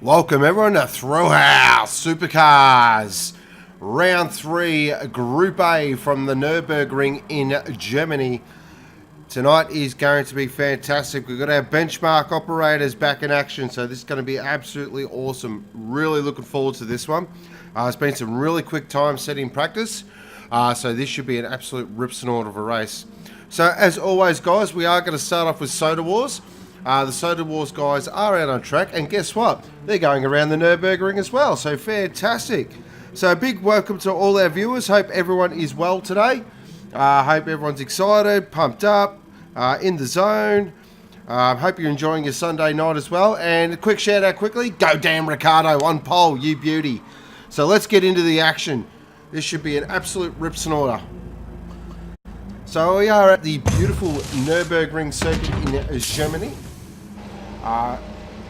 Welcome everyone to Thrillhouse Supercars Round 3 Group A from the Nürburgring in Germany. Tonight is going to be fantastic. We've got our benchmark operators back in action, so this is going to be absolutely awesome. Really looking forward to this one. It's been some really quick time setting practice, so this should be an absolute rip-snort of a race. So as always guys, we are going to start off with Soda Wars. The Soda Wars guys are out on track, and guess what? They're going around the Nürburgring as well, so fantastic. So a big welcome to all our viewers. Hope everyone is well today. Hope everyone's excited, pumped up, in the zone. Hope you're enjoying your Sunday night as well. And a quick shout out quickly, go damn Ricardo, on pole, you beauty. So let's get into the action. This should be an absolute rip-snorter. So we are at the beautiful Nürburgring circuit in Germany.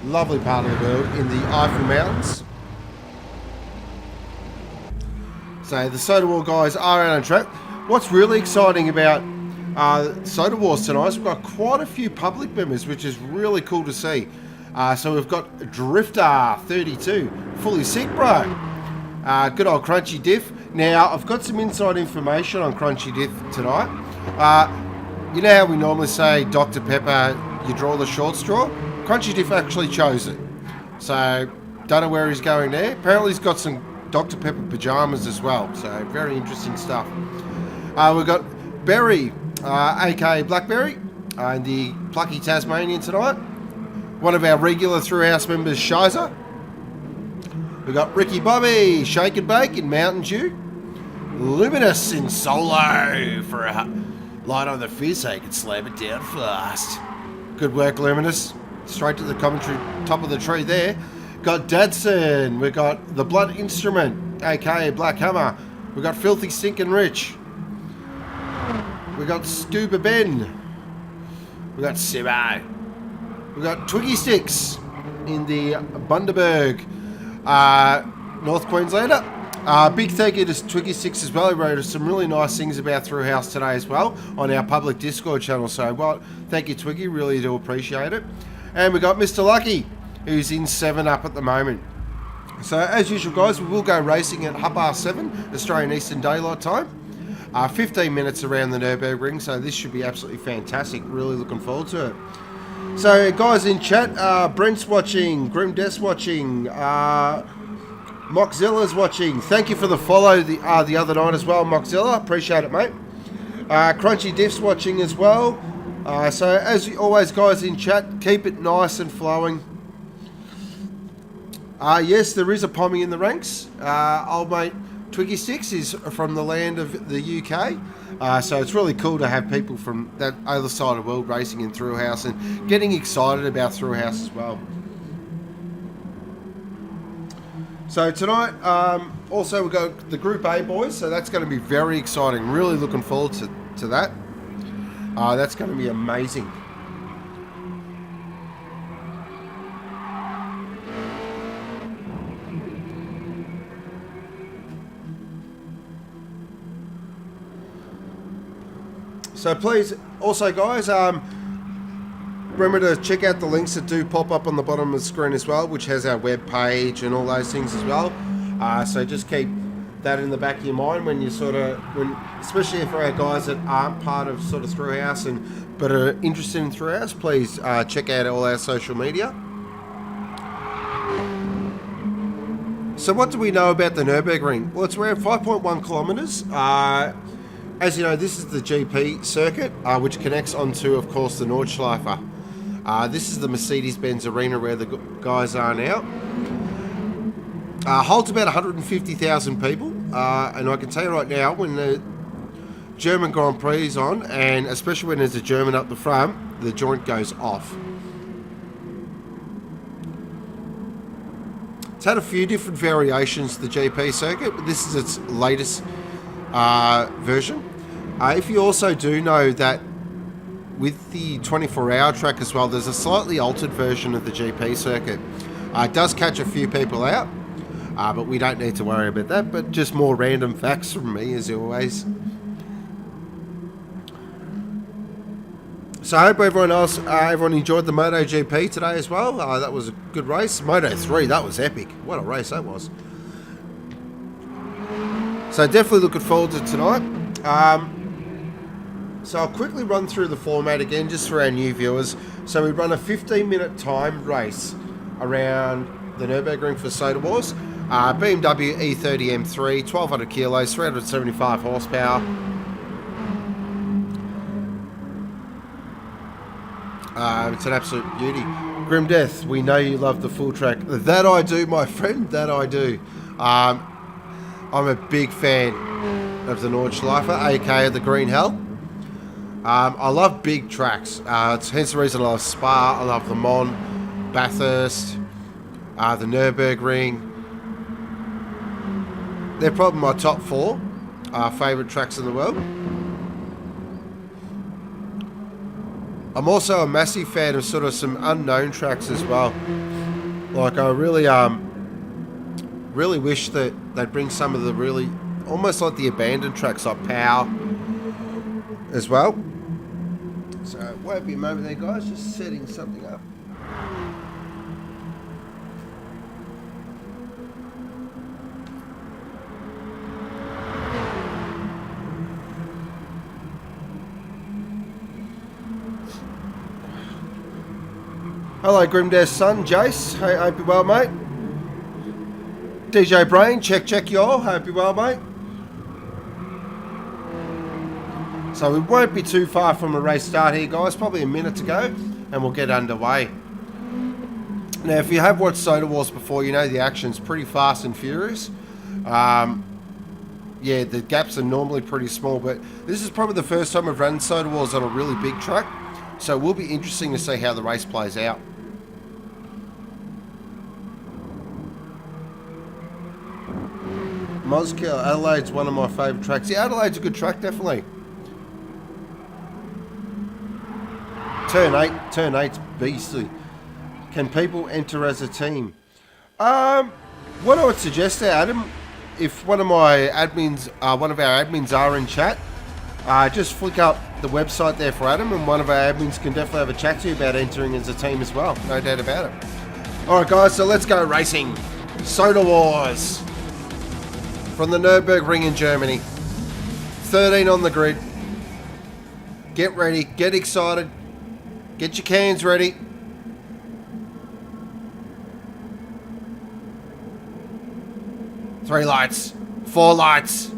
Lovely part of the world in the Eiffel Mountains. So the Soda War guys are out on track. What's really exciting about Soda Wars tonight is we've got quite a few public members, which is really cool to see. So we've got Drifter 32, fully sick bro. Good old Crunchy Diff. Now I've got some inside information on Crunchy Diff tonight. You know how we normally say Dr. Pepper, you draw the short straw? Crunchy Diff actually chose it. So, don't know where he's going there. Apparently he's got some Dr. Pepper pajamas as well. So, very interesting stuff. We've got Berry, aka Blackberry, and the plucky Tasmanian tonight. One of our regular Thrillhouse members, Shizer. We've got Ricky Bobby, Shake and Bake in Mountain Dew. Luminous in Solo for a light on the fizz so you can slam it down fast. Good work, Luminous. Straight to the commentary, top of the tree there. Got Dadson. We've got the Blood Instrument, aka Black Hammer. We've got Filthy Stinkin' Rich. We've got Scuba Ben. We've got Simo. We've got Twiggy Sticks in the Bundaberg, North Queenslander. Big thank you to Twiggy Sticks as well. He wrote some really nice things about Thrillhouse today as well on our public Discord channel. So, thank you, Twiggy. Really do appreciate it. And we got Mr. Lucky, who's in 7-up at the moment. So, as usual, guys, we will go racing at 7:30 Australian Eastern Daylight Time. 15 minutes around the Nürburgring, so this should be absolutely fantastic. Really looking forward to it. So, guys in chat, Brent's watching, Grim Death's watching, Mockzilla's watching. Thank you for the follow the other night as well, Mockzilla. Appreciate it, mate. Crunchy Diff's watching as well. So as always, guys in chat, keep it nice and flowing. Yes, there is a pommy in the ranks. Old mate Twiggy Sticks is from the land of the UK. So it's really cool to have people from that other side of the world racing in Thrillhouse and getting excited about Thrillhouse as well. So tonight, also we've got the Group A boys, so that's going to be very exciting. Really looking forward to that. That's going to be amazing. So please, also guys, remember to check out the links that do pop up on the bottom of the screen as well, which has our web page and all those things as well. So just keep that in the back of your mind when you especially for our guys that aren't part of Thrillhouse but are interested in Thrillhouse, please check out all our social media. So what do we know about the Nürburgring? Well, it's around 5.1 kilometres. As you know, this is the GP circuit, which connects onto, of course, the Nordschleife. This is the Mercedes-Benz arena where the guys are now. Holds about 150,000 people, and I can tell you right now, when the German Grand Prix is on, and especially when there's a German up the front, the joint goes off. It's had a few different variations to the GP circuit, but this is its latest version. If you also do know that with the 24-hour track as well, there's a slightly altered version of the GP circuit. It does catch a few people out, but we don't need to worry about that. But just more random facts from me, as always. So So I hope everyone enjoyed the MotoGP today as well. That was a good race. Moto3, that was epic. What a race that was. So definitely looking forward to tonight. So I'll quickly run through the format again just for our new viewers. So we run a 15-minute timed race around the Nürburgring for Soda Wars. BMW E30 M3, 1200 kilos, 375 horsepower. It's an absolute beauty. Grim Death, we know you love the full track. That I do, my friend, that I do. I'm a big fan of the Nordschleife, aka the Green Hell. I love big tracks. It's hence the reason I love Spa, I love Le Mans, Bathurst, the Nürburgring. They're probably my top 4 favourite tracks in the world. I'm also a massive fan of sort of some unknown tracks as well. Like I really wish that they'd bring some of the really, almost like the abandoned tracks like Pow as well. So it won't be a moment there guys, just setting something up. Hello, Grimdar's son, Jace. Hey, hope you're well, mate. DJ Brain, check y'all. Hope you're well, mate. So we won't be too far from a race start here, guys. Probably a minute to go, and we'll get underway. Now, if you have watched Soda Wars before, you know the action's pretty fast and furious. Yeah, the gaps are normally pretty small, but this is probably the first time I've run Soda Wars on a really big track. So it will be interesting to see how the race plays out. Moscow, Adelaide's one of my favourite tracks. Yeah, Adelaide's a good track, definitely. Turn 8's beastly. Can people enter as a team? What I would suggest there, Adam, if one of my admins, one of our admins are in chat, just flick up the website there for Adam, and one of our admins can definitely have a chat to you about entering as a team as well. No doubt about it. Alright guys, so let's go racing. Soda Wars. From the Nürburgring in Germany. 13 on the grid. Get ready, get excited. Get your cans ready. Three lights. 4 lights.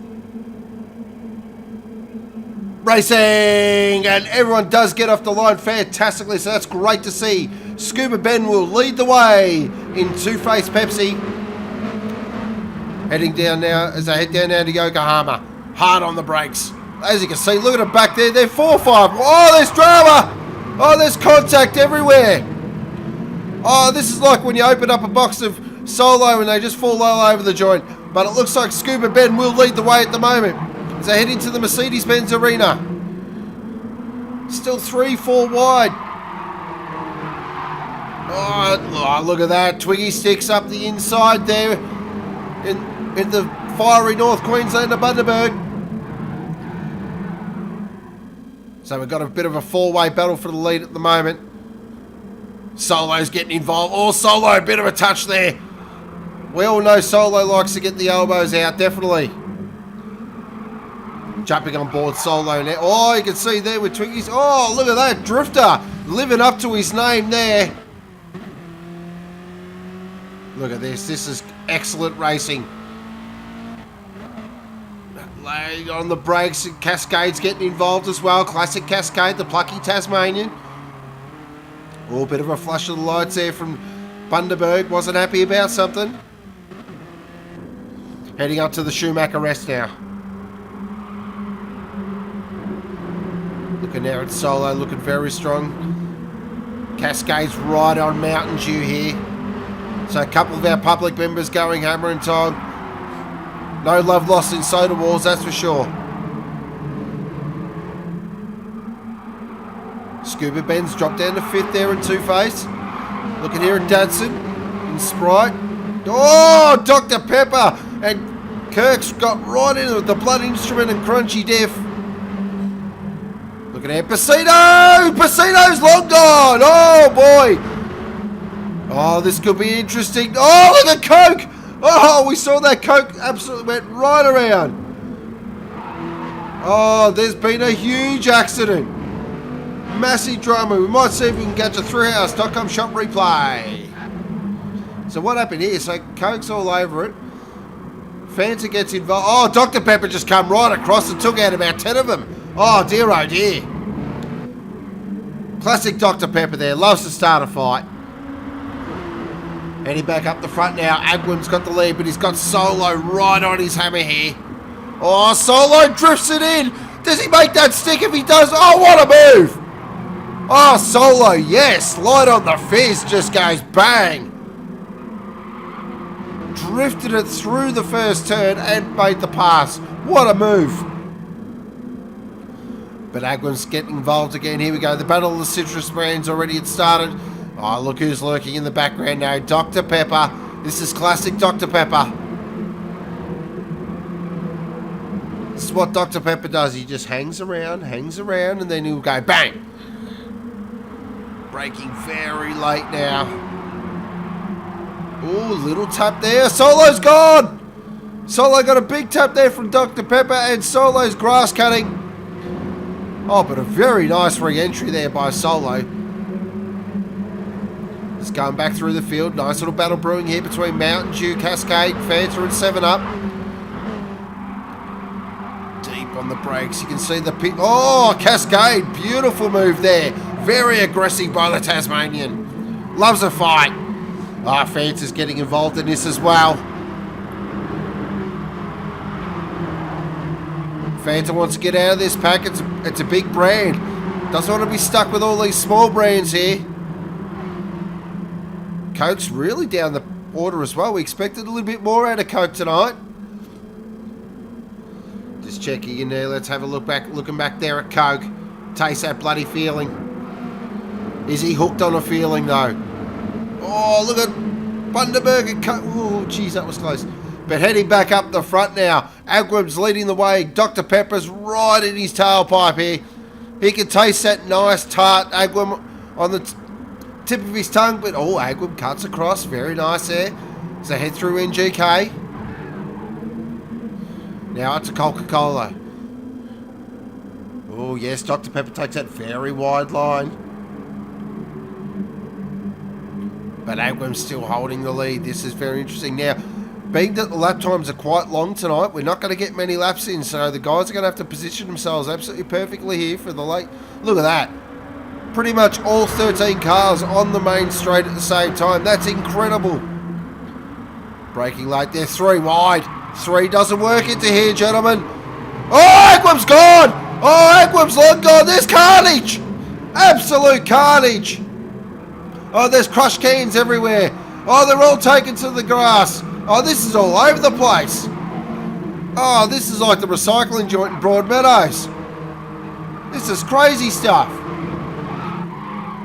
Racing! And everyone does get off the line fantastically, so that's great to see. Scuba Ben will lead the way in Two-Face Pepsi. Heading down now, as they head down now to Yokohama. Hard on the brakes. As you can see, look at them back there. They're 4-5. Oh, there's drama! Oh, there's contact everywhere. Oh, this is like when you open up a box of Solo and they just fall all over the joint. But it looks like Scuba Ben will lead the way at the moment as they head into the Mercedes-Benz arena. Still 3-4 wide. Oh, look at that. Twiggy sticks up the inside there in the fiery North Queenslander Bundaberg. So we've got a bit of a 4-way battle for the lead at the moment. Solo's getting involved. Oh, Solo, a bit of a touch there. We all know Solo likes to get the elbows out, definitely. Jumping on board Solo now. Oh, you can see there with Twiggies. Oh, look at that. Drifter living up to his name there. Look at this. This is excellent racing. Laying on the brakes. Cascade's getting involved as well. Classic Cascade, the plucky Tasmanian. Oh, a bit of a flush of the lights there from Bundaberg. Wasn't happy about something. Heading up to the Schumacher rest now. Looking now at Solo, looking very strong. Cascade's right on Mountain Dew here. So a couple of our public members going hammer and tong. No love lost in Soda Wars, that's for sure. Scuba Ben's dropped down to 5th there in Two-Face. Looking here at Dadson in Sprite. Oh, Dr. Pepper! And Kirk's got right into the blood instrument and Crunchy Diff. Look Looking at Pasino! Pasino's long gone! Oh, boy! Oh, this could be interesting. Oh, look at Coke! Oh, we saw that Coke absolutely went right around. Oh, there's been a huge accident. Massive drama. We might see if we can catch a Thrillhouse.com shop replay. So what happened here? So Coke's all over it. Fanta gets involved. Oh, Dr. Pepper just come right across and took out about 10 of them. Oh dear, oh dear. Classic Dr. Pepper there. Loves to start a fight. Heading back up the front now. Agwim's got the lead, but he's got Solo right on his hammer here. Oh, Solo drifts it in. Does he make that stick? If he does, oh, what a move. Oh, Solo, yes. Light on the fizz just goes bang. Drifted it through the first turn and made the pass. What a move. But Agwim's getting involved again. Here we go. The battle of the citrus brands already had started. Oh, look who's lurking in the background now. Dr. Pepper. This is classic Dr. Pepper. This is what Dr. Pepper does. He just hangs around, and then he'll go bang. Braking very late now. Ooh, little tap there. Solo's gone. Solo got a big tap there from Dr. Pepper, and Solo's grass cutting. Oh, but a very nice re-entry there by Solo. Just going back through the field. Nice little battle brewing here between Mountain Dew, Cascade, Fanta, and 7-Up. Deep on the brakes. You can see the pit. Oh, Cascade. Beautiful move there. Very aggressive by the Tasmanian. Loves a fight. Ah, oh, Fanta's getting involved in this as well. Fanta wants to get out of this pack. It's a big brand. Doesn't want to be stuck with all these small brands here. Coke's really down the order as well. We expected a little bit more out of Coke tonight. Just checking in there. Let's have a look back. Looking back there at Coke. Taste that bloody feeling. Is he hooked on a feeling though? Oh, look at Bundaberg and Coke. Oh, geez, that was close. But heading back up the front now. Agwim's leading the way. Dr. Pepper's right in his tailpipe here. He can taste that nice tart Agwim on the tip of his tongue. But, oh, Agwim cuts across. Very nice there. So head through NGK. Now it's a Coca-Cola. Oh, yes, Dr. Pepper takes that very wide line. But Agwim's still holding the lead. This is very interesting. Now, being that the lap times are quite long tonight, we're not going to get many laps in, so the guys are going to have to position themselves absolutely perfectly here for the late. Look at that. Pretty much all 13 cars on the main straight at the same time. That's incredible. Braking late there. 3 wide. 3 doesn't work into here, gentlemen. Oh, Agwim's gone. Oh, Agwim's long gone. There's carnage. Absolute carnage. Oh, there's crushed cans everywhere. Oh, they're all taken to the grass. Oh, this is all over the place. Oh, this is like the recycling joint in Broadmeadows. This is crazy stuff.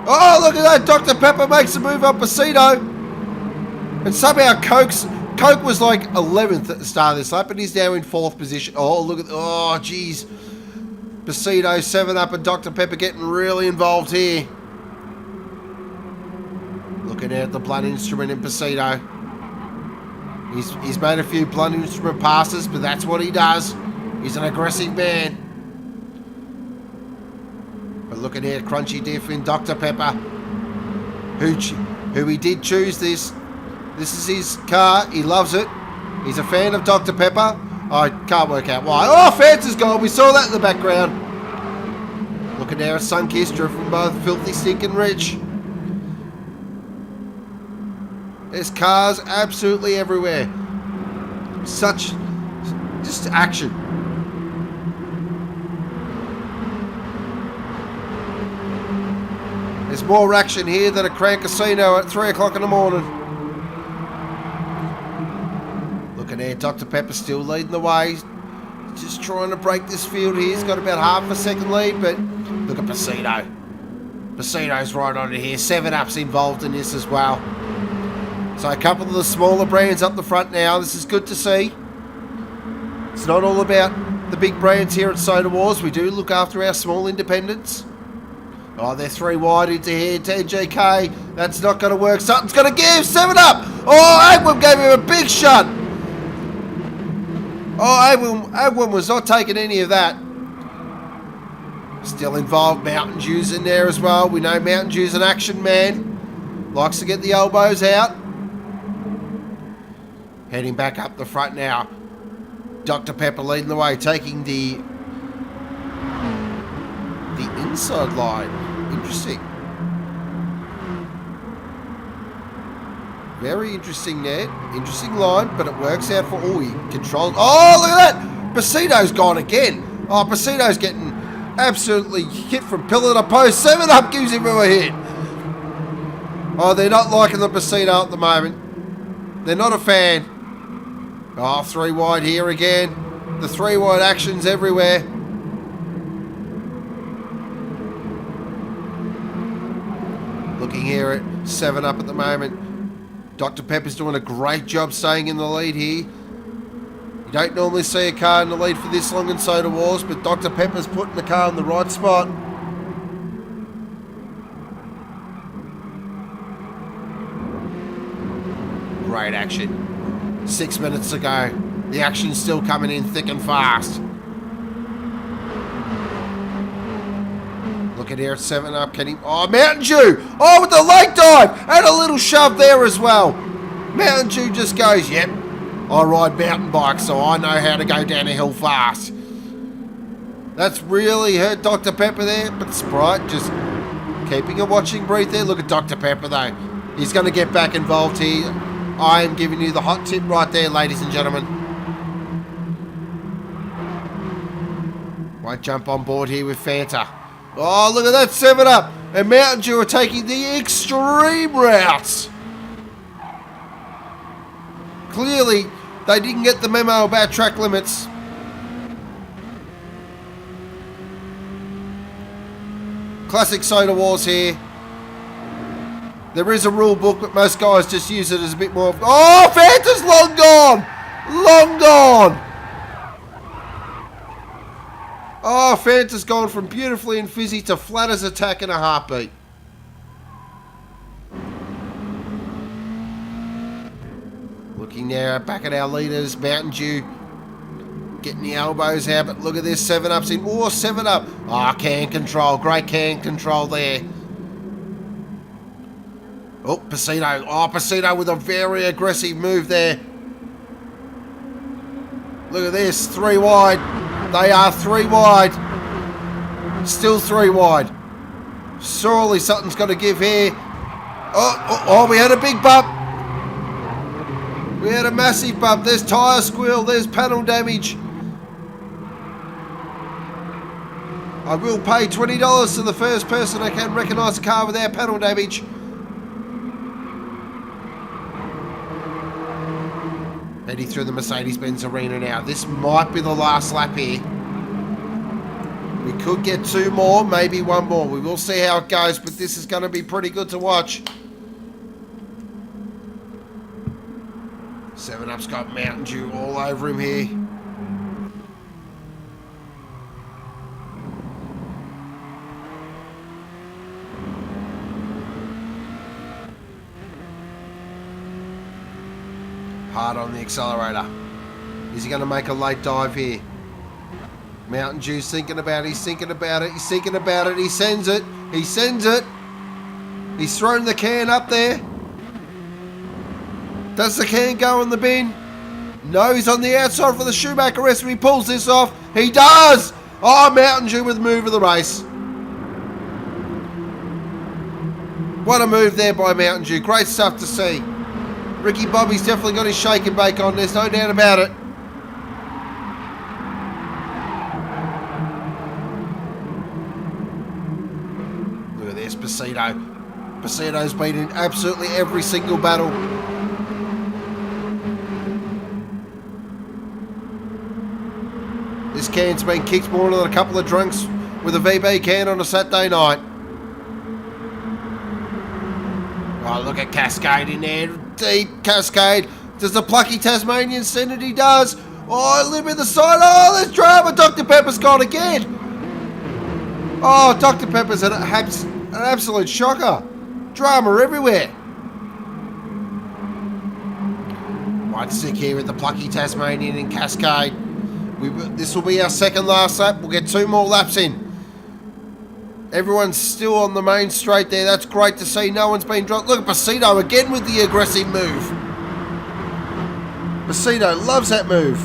Oh, look at that. Dr. Pepper makes a move on Pasino. And somehow Coke was like 11th at the start of this lap, and he's now in 4th position. Oh, look at, oh, geez. Pasino, 7-Up, and Dr. Pepper getting really involved here. Looking at the blunt instrument in Pasino. He's made a few blunt instrument passes, but that's what he does. He's an aggressive man. But looking here, Crunchy Diff in Dr. Pepper, who he did choose this. This is his car. He loves it. He's a fan of Dr. Pepper. I can't work out why. Oh, Fanta's gone. We saw that in the background. Looking there at Sunkiss, driven by Filthy Stinking Rich. There's cars absolutely everywhere. Just action. There's more action here than a Crown Casino at 3 o'clock in the morning. Looking there, Dr. Pepper still leading the way. Just trying to break this field here. He's got about half a second lead, but look at Pasino. Pasino's right on it here. 7-Up's involved in this as well. So a couple of the smaller brands up the front now. This is good to see. It's not all about the big brands here at Soda Wars. We do look after our small independents. Oh, they're 3 wide into here. TGK. That's not going to work. Sutton's going to give. 7 up. Oh, Agwin gave him a big shot. Oh, Agwin was not taking any of that. Still involved. Mountain Dew's in there as well. We know Mountain Dew's an action man. Likes to get the elbows out. Heading back up the front now. Dr. Pepper leading the way, taking the inside line. Interesting. Very interesting there. Interesting line, but it works out for all. He controls. Oh, look at that! Basito's gone again. Oh, Basito's getting absolutely hit from pillar to post. 7 up gives him a hit. Oh, they're not liking the Basito at the moment. They're not a fan. Oh, 3 wide here again. The 3 wide actions everywhere. Looking here at 7 up at the moment. Dr. Pepper's doing a great job staying in the lead here. You don't normally see a car in the lead for this long in Soda Wars, but Dr. Pepper's putting the car in the right spot. Great action. 6 minutes to go. The action's still coming in thick and fast. Look at here at 7 up. Can he? Oh, Mountain Dew! Oh, with the leg dive! And a little shove there as well. Mountain Dew just goes, yep. I ride mountain bikes, so I know how to go down a hill fast. That's really hurt Dr. Pepper there, but Sprite just keeping a watching breath there. Look at Dr. Pepper though. He's going to get back involved here. I am giving you the hot tip right there, ladies and gentlemen. Won't jump on board here with Fanta. Oh, look at that 7 up. And Mountain Dew are taking the extreme routes. Clearly, they didn't get the memo about track limits. Classic Soda Wars here. There is a rule book, but most guys just use it as a bit more. Oh, Fanta's long gone! Long gone! Oh, Fanta's gone from beautifully and fizzy to flat as a tack in a heartbeat. Looking now back at our leaders, Mountain Dew getting the elbows out, but look at this, 7 ups in. Oh, 7 up. Oh, can control. Great can control there. Oh, Basito. Oh, Basito with a very aggressive move there. Look at this. 3 wide. They are 3 wide. Still 3 wide. Surely something's got to give here. Oh, we had a big bump. We had a massive bump. There's tyre squeal. There's panel damage. I will pay $20 to the first person I can recognise a car without panel damage. Heading through the Mercedes-Benz arena now. This might be the last lap here. We could get 2 more, maybe 1 more. We will see how it goes, but this is going to be pretty good to watch. 7 up's got Mountain Dew all over him here. Hard on the accelerator. Is he going to make a late dive here? Mountain Dew's thinking about it. He's thinking about it. He's thinking about it. He sends it. He sends it. He's thrown the can up there. Does the can go in the bin? No, he's on the outside for the Schumacher rest. He pulls this off. He does. Oh, Mountain Dew with the move of the race. What a move there by Mountain Dew. Great stuff to see. Ricky Bobby's definitely got his shake and bake on. There's no doubt about it. Look at this, Basito. Basito's been in absolutely every single battle. This can's been kicked more than a couple of drunks with a VB can on a Saturday night. Oh, look at Cascade in there. Deep Cascade. Does the plucky Tasmanian send it? He does. Oh, a little bit of the side. Oh, there's drama. Dr. Pepper's gone again. Oh, Dr. Pepper's an absolute shocker. Drama everywhere. White stick here with the plucky Tasmanian in Cascade. This will be our second last lap. We'll get 2 more laps in. Everyone's still on the main straight there. That's great to see. No one's been dropped. Look at Pasito again with the aggressive move. Pasito loves that move.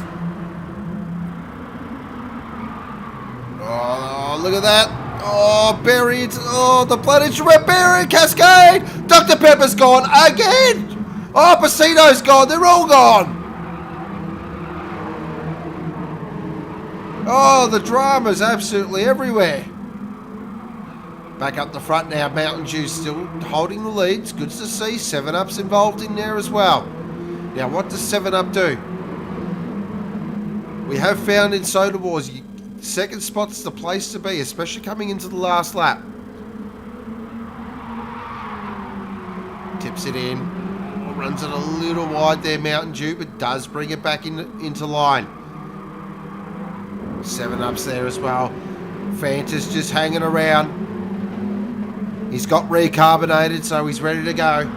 Oh, look at that. Oh, buried. Oh, the blood instrument buried. Cascade. Dr. Pepper's gone again. Oh, Pasito's gone. They're all gone. Oh, the drama's absolutely everywhere. Back up the front now. Mountain Dew still holding the lead. It's good to see. 7-Up's involved in there as well. Now, what does 7-Up do? We have found in Soda Wars, second spot's the place to be, especially coming into the last lap. Tips it in. Runs it a little wide there, Mountain Dew, but does bring it back into line. 7-Up's there as well. Fanta's just hanging around. He's got recarbonated, so he's ready to go.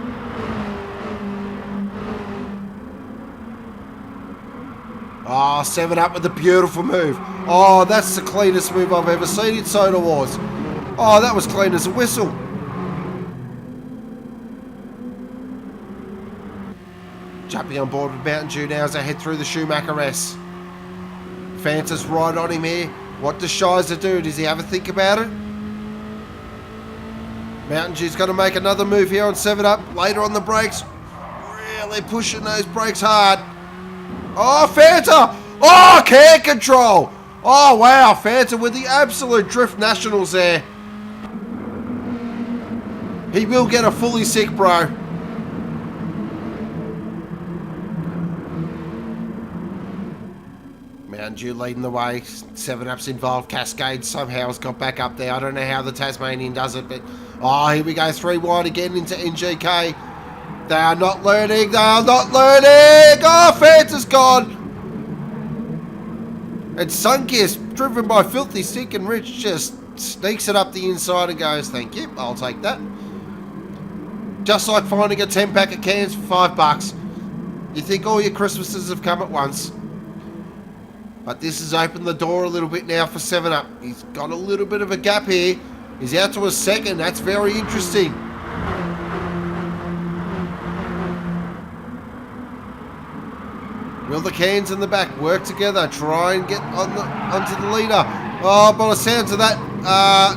Oh, 7-Up with a beautiful move. Oh, that's the cleanest move I've ever seen in Soda Wars. Oh, that was clean as a whistle. Jumping on board with Mountain Dew now as they head through the Schumacher S. Fanta's right on him here. What does Shizer do? Does he have a think about it? Mountain Dew's going to make another move here on 7-Up. Later on the brakes. Really pushing those brakes hard. Oh, Fanta! Oh, can control! Oh, wow, Fanta with the absolute drift nationals there. He will get a fully sick, bro. Mountain Dew leading the way. 7-Up's involved. Cascade somehow has got back up there. I don't know how the Tasmanian does it, but... Oh, here we go. 3 wide again into NGK. They are not learning. They are not learning. Oh, Fanta's gone. And Sunkist, driven by Filthy Sick and Rich, just sneaks it up the inside and goes, thank you, I'll take that. Just like finding a 10-pack of cans for $5. You think all your Christmases have come at once. But this has opened the door a little bit now for 7-Up. He's got a little bit of a gap here. He's out to a second. That's very interesting. Will the cans in the back work together? Try and get onto the leader. Oh, by the sounds of that,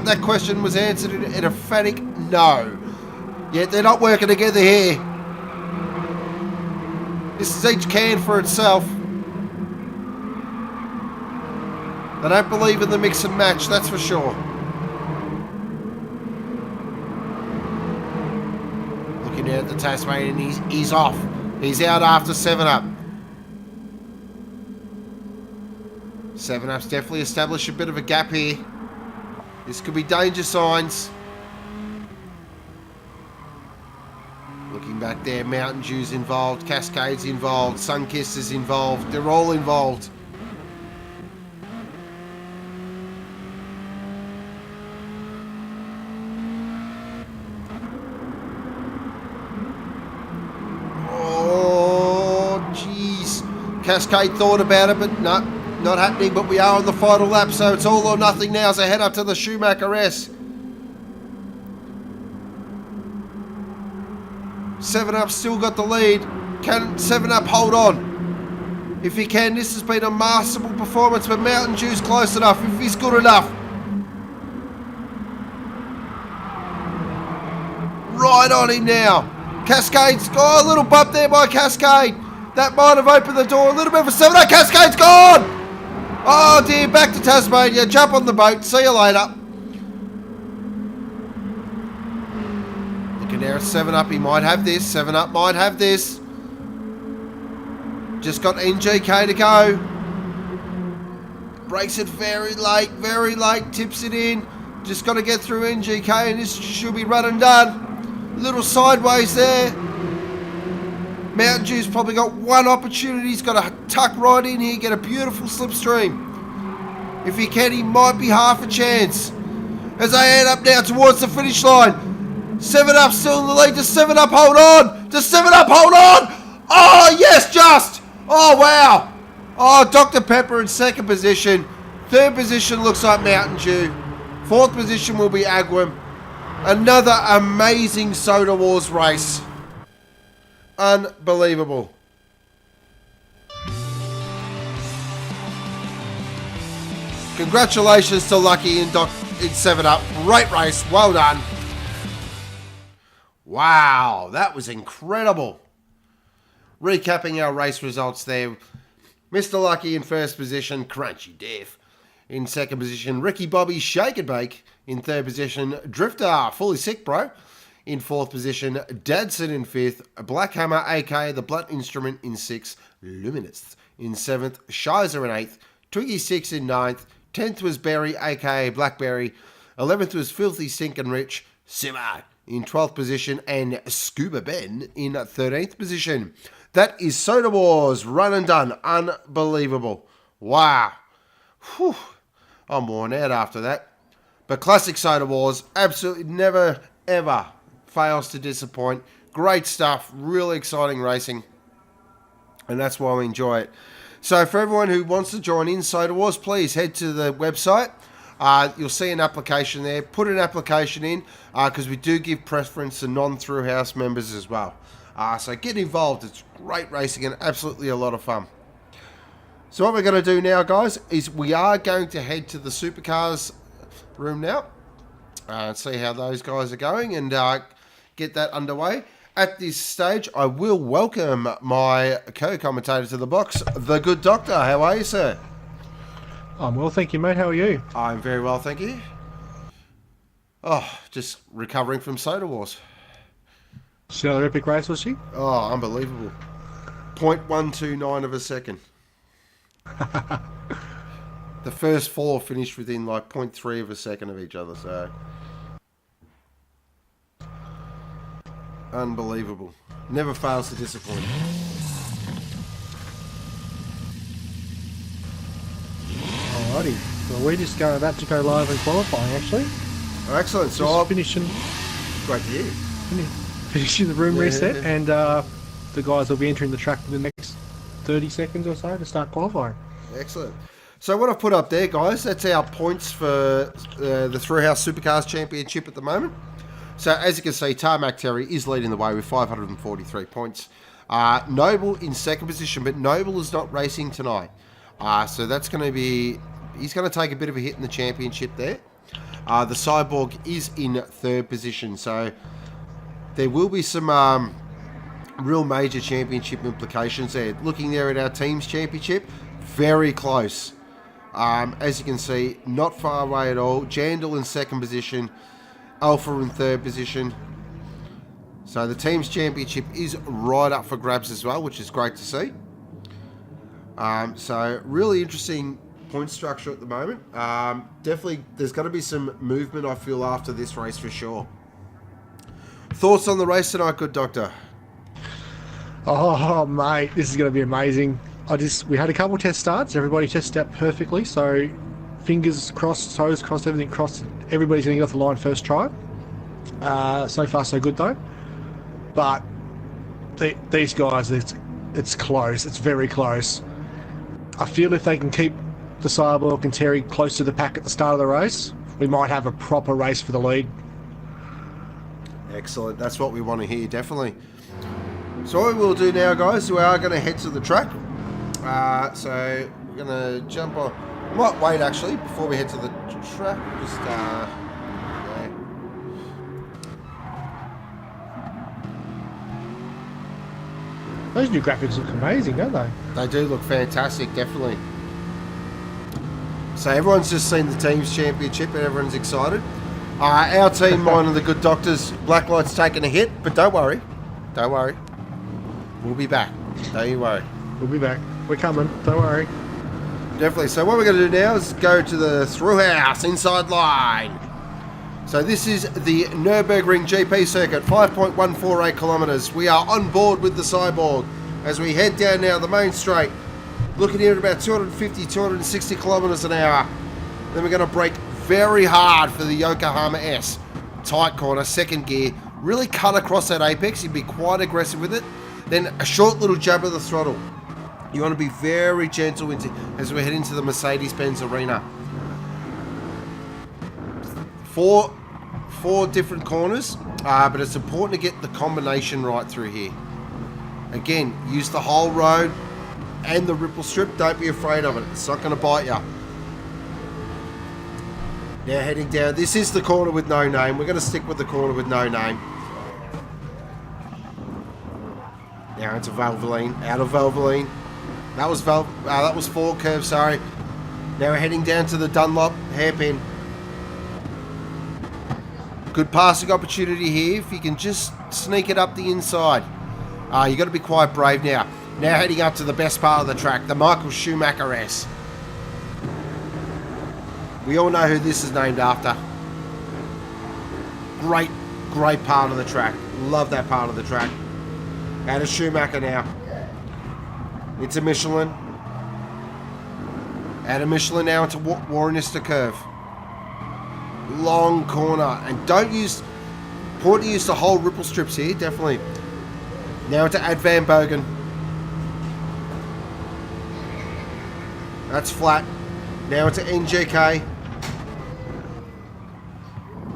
that question was answered in an emphatic no. Yet they're not working together here. This is each can for itself. They don't believe in the mix and match, that's for sure. Looking at the Tasmanian, he's off. He's out after 7-Up. 7-Up's definitely established a bit of a gap here. This could be danger signs. Looking back there, Mountain Dew's involved, Cascade's involved, Sunkist is involved. They're all involved. Oh, jeez. Cascade thought about it, but no. Not happening, but we are on the final lap, so it's all or nothing now as I head up to the Schumacher S. 7-Up still got the lead. Can 7-Up hold on? If he can, this has been a masterful performance, but Mountain Dew's close enough, if he's good enough. Right on him now. Cascade's got a little bump there by Cascade. That might have opened the door a little bit for 7-Up. Cascade's gone! Oh dear, back to Tasmania. Jump on the boat. See you later. Looking there at 7-Up. He might have this. 7-Up might have this. Just got NGK to go. Breaks it very late. Very late. Tips it in. Just got to get through NGK and this should be run and done. A little sideways there. Mountain Dew's probably got one opportunity. He's got to tuck right in here, get a beautiful slipstream. If he can, he might be half a chance. As they head up now towards the finish line. 7 Up still in the lead. Does 7 Up hold on? Does 7 Up hold on? Oh, yes, just. Oh, wow. Oh, Dr. Pepper in second position. Third position looks like Mountain Dew. Fourth position will be Agwim. Another amazing Soda Wars race. Unbelievable. Congratulations to Lucky in 7 Up. Great race. Well done. Wow, that was incredible. Recapping our race results there. Mr. Lucky in first position. Crunchy Def. In second position, Ricky Bobby Shake and Bake. In third position, Drifter Fully Sick Bro. In fourth position, Dadson in fifth. Black Hammer, aka the Blunt Instrument in sixth. Luminous in seventh. Shizer in eighth. Twiggy 6 in ninth. 10th was Berry, aka Blackberry. 11th was Filthy Stinkin' Rich. Simmer in 12th position. And Scuba Ben in 13th position. That is Soda Wars. Run and done. Unbelievable. Wow. Whew. I'm worn out after that. But classic Soda Wars. Absolutely never, ever fails to disappoint. Great stuff. Really exciting racing. And that's why we enjoy it. So for everyone who wants to join in Soda Wars, please head to the website. You'll see an application there. Put an application in because we do give preference to non-Thrillhouse members as well. So get involved. It's great racing and absolutely a lot of fun. So what we're going to do now, guys, is we are going to head to the Supercars room now and see how those guys are going and get that underway. At this stage, I will welcome my co-commentator to the box, the good doctor. How are you, sir? I'm well, thank you, mate. How are you? I'm very well, thank you. Oh, just recovering from Soda Wars. See another epic race, was she? Oh, unbelievable. 0.129 of a second. The first four finished within like 0.3 of a second of each other, so... Unbelievable. Never fails to disappoint. Alrighty. Well, we're just about to go live in qualifying, actually. Oh, excellent. So I'll finishing. Great to hear. Finishing the room reset, and the guys will be entering the track in the next 30 seconds or so to start qualifying. Excellent. So what I've put up there, guys, that's our points for the Thrillhouse Supercars Championship at the moment. So as you can see, Tarmac Terry is leading the way with 543 points. Noble in second position, but Noble is not racing tonight. So that's going to be... He's going to take a bit of a hit in the championship there. The Cyborg is in third position. So there will be some real major championship implications there. Looking there at our team's championship, very close. As you can see, not far away at all. Jandal in second position. Alpha in third position. So the team's championship is right up for grabs as well, which is great to see. So really interesting point structure at the moment. Definitely there's going to be some movement, I feel, after this race for sure. Thoughts on the race tonight, good doctor? Oh, mate, this is going to be amazing. We had a couple test starts. Everybody tested out perfectly, so fingers crossed, toes crossed, everything crossed. Everybody's going to get off the line first try. So far, so good, though. But these guys, it's close. It's very close. I feel if they can keep the Cyborg and Terry close to the pack at the start of the race, we might have a proper race for the lead. Excellent. That's what we want to hear, definitely. So what we'll do now, guys, we are going to head to the track. So we're going to jump on. We might wait, actually, before we head to the track. Just, yeah. Those new graphics look amazing, don't they? They do look fantastic, definitely. So everyone's just seen the team's championship and everyone's excited. Our team, mine and the good doctors, Blacklight's taking a hit, but don't worry. Don't worry. We'll be back. Don't you worry. We'll be back. We're coming. Don't worry. Definitely. So what we're going to do now is go to the Thrillhouse inside line. So this is the Nürburgring GP circuit, 5.148 kilometres. We are on board with the Cyborg as we head down now the main straight. Looking here at about 250, 260 kilometres an hour. Then we're going to brake very hard for the Yokohama S. Tight corner, second gear. Really cut across that apex. You'd be quite aggressive with it. Then a short little jab of the throttle. You want to be very gentle as we head into the Mercedes-Benz arena. Four different corners, but it's important to get the combination right through here. Again, use the whole road and the ripple strip. Don't be afraid of it. It's not going to bite you. Now heading down. This is the corner with no name. We're going to stick with the corner with no name. Now into Valvoline. Out of Valvoline. That was forward curve, sorry. Now we're heading down to the Dunlop hairpin. Good passing opportunity here if you can just sneak it up the inside. You got to be quite brave now. Now heading up to the best part of the track, the Michael Schumacher S. We all know who this is named after. Great part of the track. Love that part of the track. Out of Schumacher now. Into Michelin. Out of Michelin now into Warrenister curve. Long corner. And don't use... Important to use the whole ripple strips here, definitely. Now into Ad Van Bogen. That's flat. Now into NGK.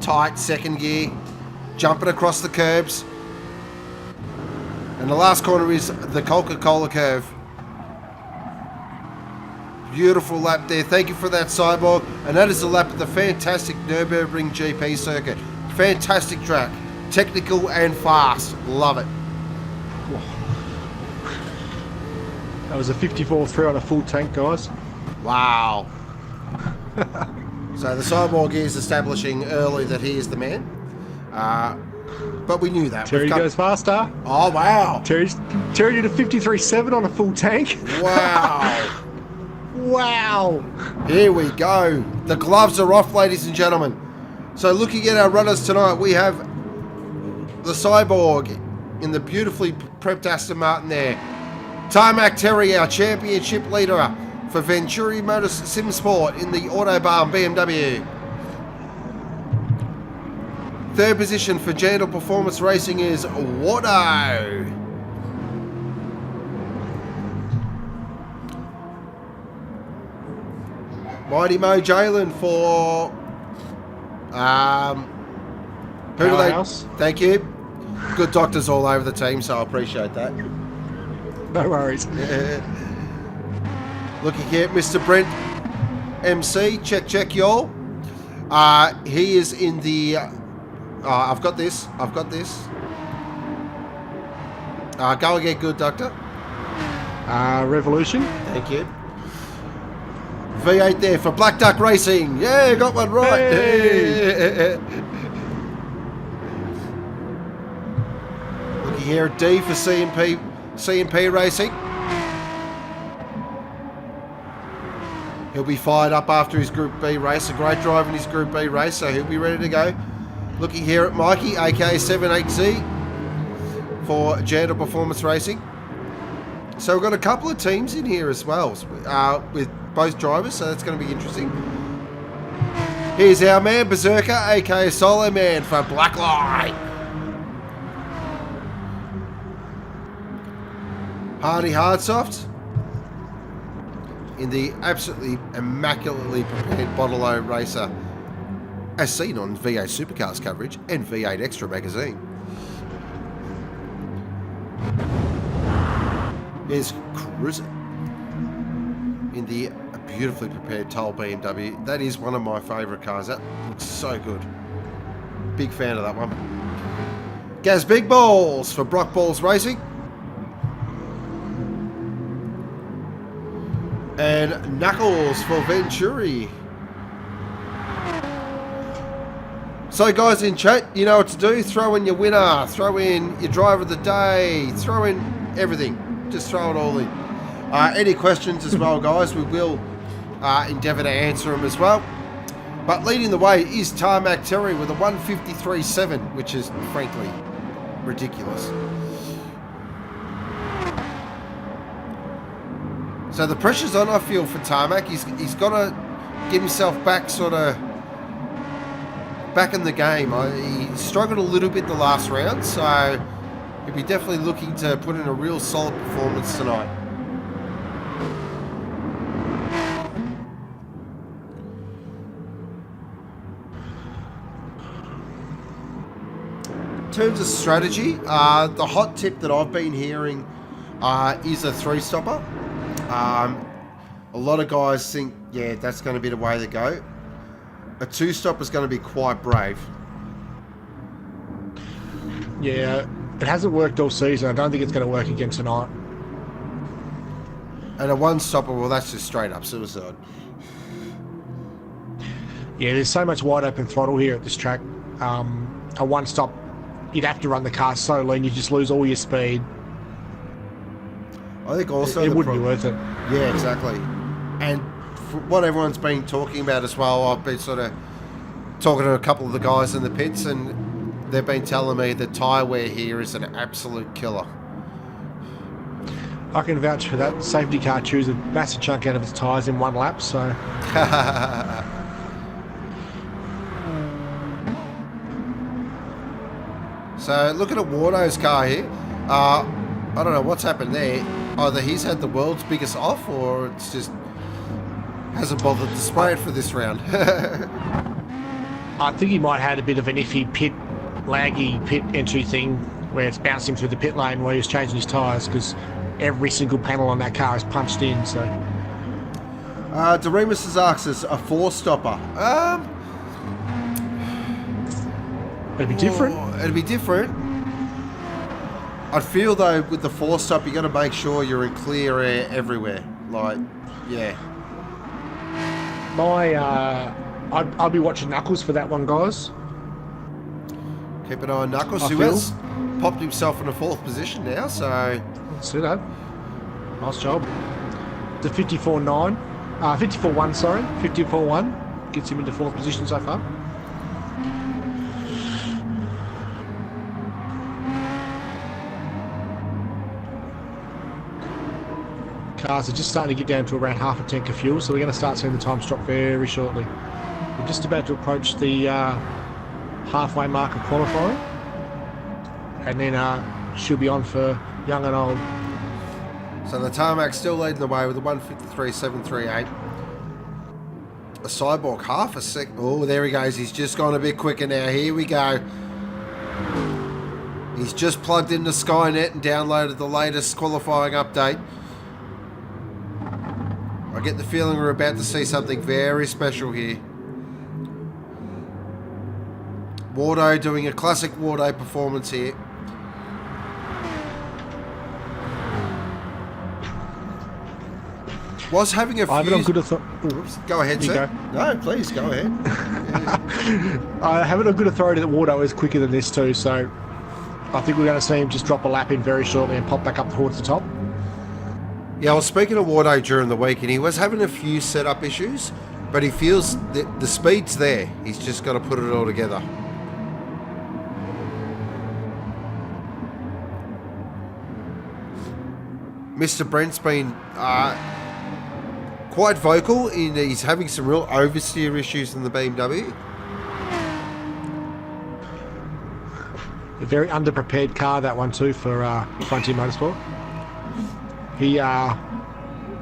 Tight, second gear. Jumping across the curbs. And the last corner is the Coca-Cola curve. Beautiful lap there. Thank you for that, Cyborg. And that is a lap of the fantastic Nürburgring GP circuit. Fantastic track. Technical and fast. Love it. That was a 54.3 on a full tank, guys. Wow. So the Cyborg is establishing early that he is the man. But we knew that. Terry goes faster. Oh, wow. Terry did a 53.7 on a full tank. Wow. Wow. Here we go. The gloves are off, ladies and gentlemen. So looking at our runners tonight, we have the Cyborg in the beautifully prepped Aston Martin there. Tarmac Terry, our championship leader for Venturi Motor Sim Sport in the Autobahn BMW. Third position for Jandal Performance Racing is Watto. Mighty Mo Jalen for who do Powerhouse. Thank you. Good doctors all over the team, so I appreciate that. No worries. Looking here at Mr. Brent MC. Check, y'all. He is in the... I've got this. Go again, good doctor. Revolution. Thank you. V8 there for Black Duck Racing. Yeah, got one right. Hey. Looking here at D for CMP Racing. He'll be fired up after his Group B race. A great drive in his Group B race, so he'll be ready to go. Looking here at Mikey, aka 78Z, for Jandal Performance Racing. So we've got a couple of teams in here as well, with both drivers, so that's going to be interesting. Here's our man, Berserker, aka Solo Man, for Blacklight. Hardy Hardsoft in the absolutely immaculately prepared Bottle-O Racer, as seen on V8 Supercars coverage and V8 Extra magazine. Here's Cruiser in the beautifully prepared Toll BMW. That is one of my favourite cars. That looks so good. Big fan of that one. Gaz Big Balls for Brock Balls Racing. And Knuckles for Venturi. So guys in chat, you know what to do. Throw in your winner, throw in your driver of the day, throw in everything. Just throw it all in. Any questions as well, guys, we will endeavour to answer them as well. But leading the way is Tarmac Terry with a 153.7, which is frankly ridiculous. So the pressure's on, I feel, for Tarmac. He's got to get himself back, back in the game. He struggled a little bit the last round, so he'll be definitely looking to put in a real solid performance tonight. In terms of strategy, the hot tip that I've been hearing is a 3-stopper. A lot of guys think, yeah, that's going to be the way to go. A 2-stopper is going to be quite brave. Yeah, it hasn't worked all season. I don't think it's going to work again tonight. And a 1-stopper, well, that's just straight up suicide. Yeah, there's so much wide open throttle here at this track. A 1-stop, you'd have to run the car so lean, you just lose all your speed. I think also it wouldn't be worth it. Yeah, exactly. And for what everyone's been talking about as well, I've been sort of talking to a couple of the guys in the pits, and they've been telling me the tyre wear here is an absolute killer. I can vouch for that. Safety car chews a massive chunk out of its tyres in one lap, so... So, looking at Wardo's car here, I don't know what's happened there. Either he's had the world's biggest off, or it's just hasn't bothered to spray it for this round. I think he might have had a bit of an iffy laggy pit entry thing where it's bounced him through the pit lane while he was changing his tyres, because every single panel on that car is punched in, so... Doremus has asked us a 4-stopper. It'd be different. It'd be different. I'd feel, though, with the 4-stop, you got to make sure you're in clear air everywhere. Like, yeah. I'd be watching Knuckles for that one, guys. Keep an eye on Knuckles, who has popped himself in a 4th position now, so... See that. Nice job. The 54.9. 54.1, sorry. 54.1 gets him into 4th position so far. Cars are just starting to get down to around half a tank of fuel, so we're going to start seeing the times drop very shortly. We're just about to approach the halfway mark of qualifying, and then she'll be on for young and old. So the Tarmac's still leading the way with a 153.738. A Cyborg half a sec. Oh, there he goes. He's just gone a bit quicker now. Here we go. He's just plugged into Skynet and downloaded the latest qualifying update. I get the feeling we're about to see something very special here. Wardo doing a classic Wardo performance here. Was having a few... Oops, go ahead, sir. No, please, go ahead. Having a good authority that Wardo is quicker than this too, so I think we're going to see him just drop a lap in very shortly and pop back up towards the top. Yeah, I was speaking to Wardo during the week, and he was having a few setup issues, but he feels that the speed's there. He's just got to put it all together. Mr. Brent's been quite vocal in he's having some real oversteer issues in the BMW. A very underprepared car, that one too, for Frontier Motorsport. He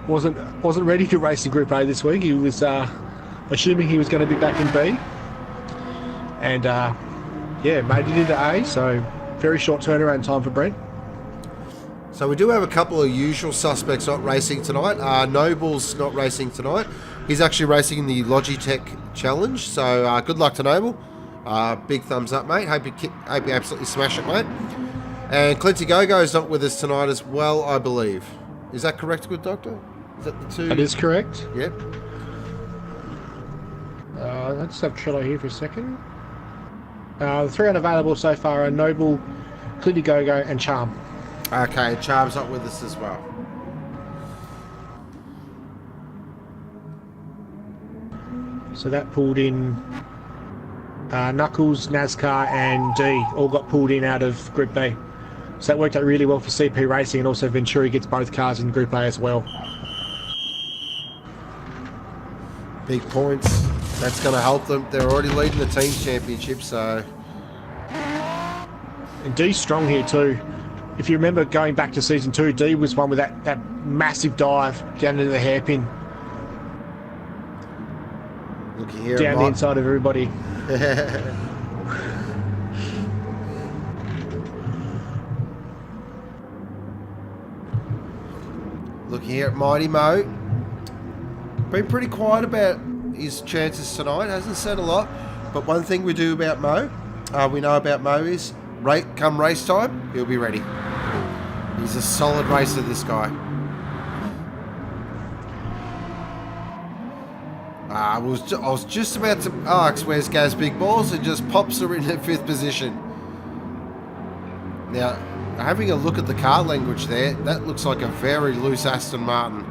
wasn't ready to race in Group A this week. He was assuming he was going to be back in B, and yeah, made it into A. So very short turnaround time for Brent. So we do have a couple of usual suspects not racing tonight. Noble's not racing tonight. He's actually racing in the Logitech Challenge. So good luck to Noble. Big thumbs up, mate. Hope you absolutely smash it, mate. And Clinty Gogo's not with us tonight as well, I believe. Is that correct, good doctor? Is that the two? That is correct. Yep. Let's have Trello here for a second. The 3 unavailable so far are Noble, Clinty Gogo, and Charm. Okay, Charm's not with us as well. So that pulled in Knuckles, NASCAR and D all got pulled in out of Group B. So that worked out really well for CP Racing, and also Venturi gets both cars in Group A as well. Big points. That's going to help them. They're already leading the team championship, so... And D's strong here too. If you remember going back to Season 2, D was one with that massive dive down into the hairpin. Look here, down the inside of everybody. Look here at Mighty Mo. Been pretty quiet about his chances tonight. Hasn't said a lot. But one thing we do about Mo, we know about Mo is, come race time, he'll be ready. He's a solid racer, this guy. I was just about to ask where's Gaz Big Balls, and just pops her in at 5th position. Now, having a look at the car language there, that looks like a very loose Aston Martin.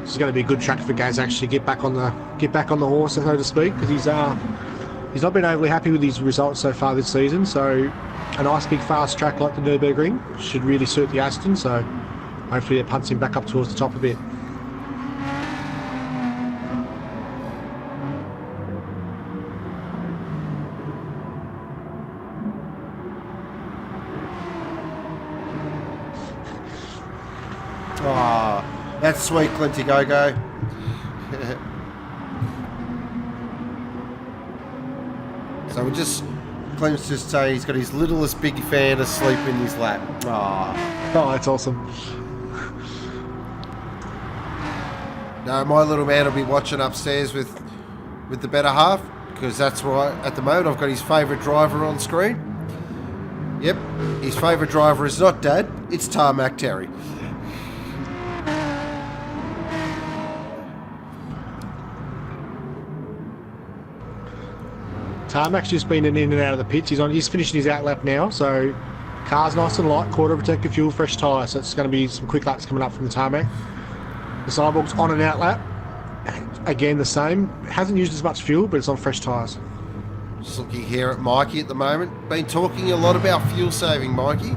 This is going to be a good track for Gaz actually get back on the horse, so to speak, because he's not been overly happy with his results so far this season. So a nice big fast track like the Nürburgring should really suit the Aston. So hopefully it punts him back up towards the top a bit. Oh, that's sweet, Clinty Go-Go. So we just, Clem's just say he's got his littlest big fan asleep in his lap. Oh, that's awesome. No, my little man will be watching upstairs with the better half, because that's right. At the moment, I've got his favourite driver on screen. Yep, his favourite driver is not Dad, it's Tarmac Terry. Tarmac's just been in and out of the pits. He's finishing his out lap now, so car's nice and light, quarter protected fuel, fresh tyre, so it's going to be some quick laps coming up from the Tarmac. The Cyborg's on and out lap, again the same. Hasn't used as much fuel, but it's on fresh tyres. Just looking here at Mikey at the moment. Been talking a lot about fuel saving, Mikey.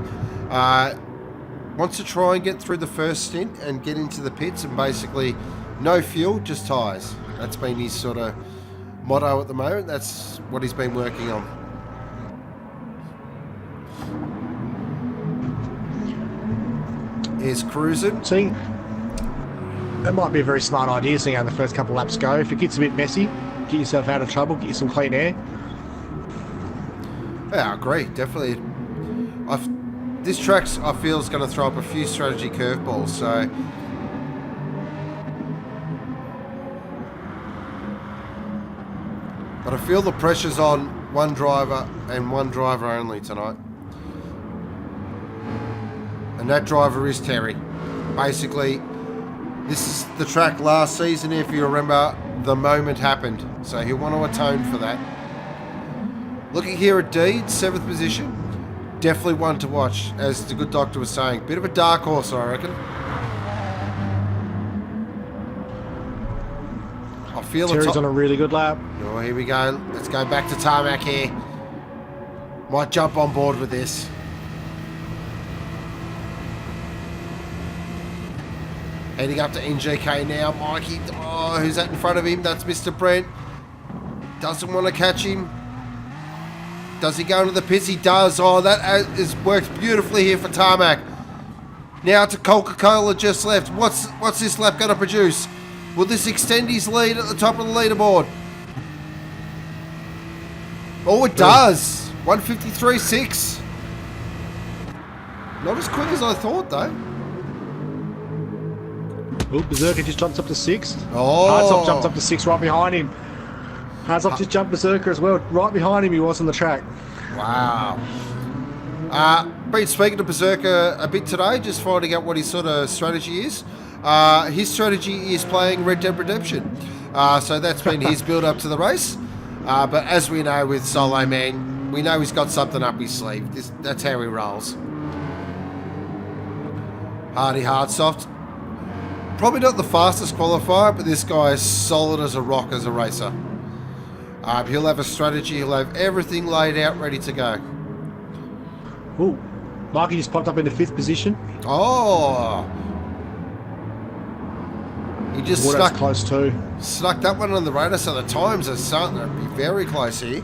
Wants to try and get through the first stint and get into the pits, and basically no fuel, just tyres. That's been his sort of motto at the moment. That's what he's been working on. Here's cruising. See, that might be a very smart idea, seeing how the first couple laps go. If it gets a bit messy, get yourself out of trouble, get you some clean air. Yeah, I agree, definitely. This track, I feel, is going to throw up a few strategy curveballs, so... But I feel the pressure's on one driver and one driver only tonight. And that driver is Terry. Basically, this is the track last season, if you remember, the moment happened. So he'll want to atone for that. Looking here at D, 7th position. Definitely one to watch, as the good doctor was saying. Bit of a dark horse, I reckon. I feel Terry's on a really good lap. Oh, here we go. Let's go back to Tarmac here. Might jump on board with this. Heading up to NGK now. Mikey, oh, who's that in front of him? That's Mr. Brent. Doesn't want to catch him. Does he go into the pits? He does. Oh, that has worked beautifully here for Tarmac. Now to Coca-Cola just left. What's this lap going to produce? Will this extend his lead at the top of the leaderboard? Oh, it does. 153.6. Not as quick as I thought, though. Oh, Berserker just jumps up to 6th. Oh. Hardtop jumps up to 6 right behind him. Hardtop just jumped Berserker as well. Right behind him he was on the track. Wow. Been speaking to Berserker a bit today, just finding out what his sort of strategy is. His strategy is playing Red Dead Redemption. So that's been his build-up to the race. But as we know with Solo Man, we know he's got something up his sleeve. That's how he rolls. Hardy Hardsoft. Probably not the fastest qualifier, but this guy is solid as a rock as a racer. He'll have a strategy. He'll have everything laid out, ready to go. Ooh, Marky just popped up into 5th position. Oh, he just Water's close too. snuck that one on the radar, so the times are starting to be very close here.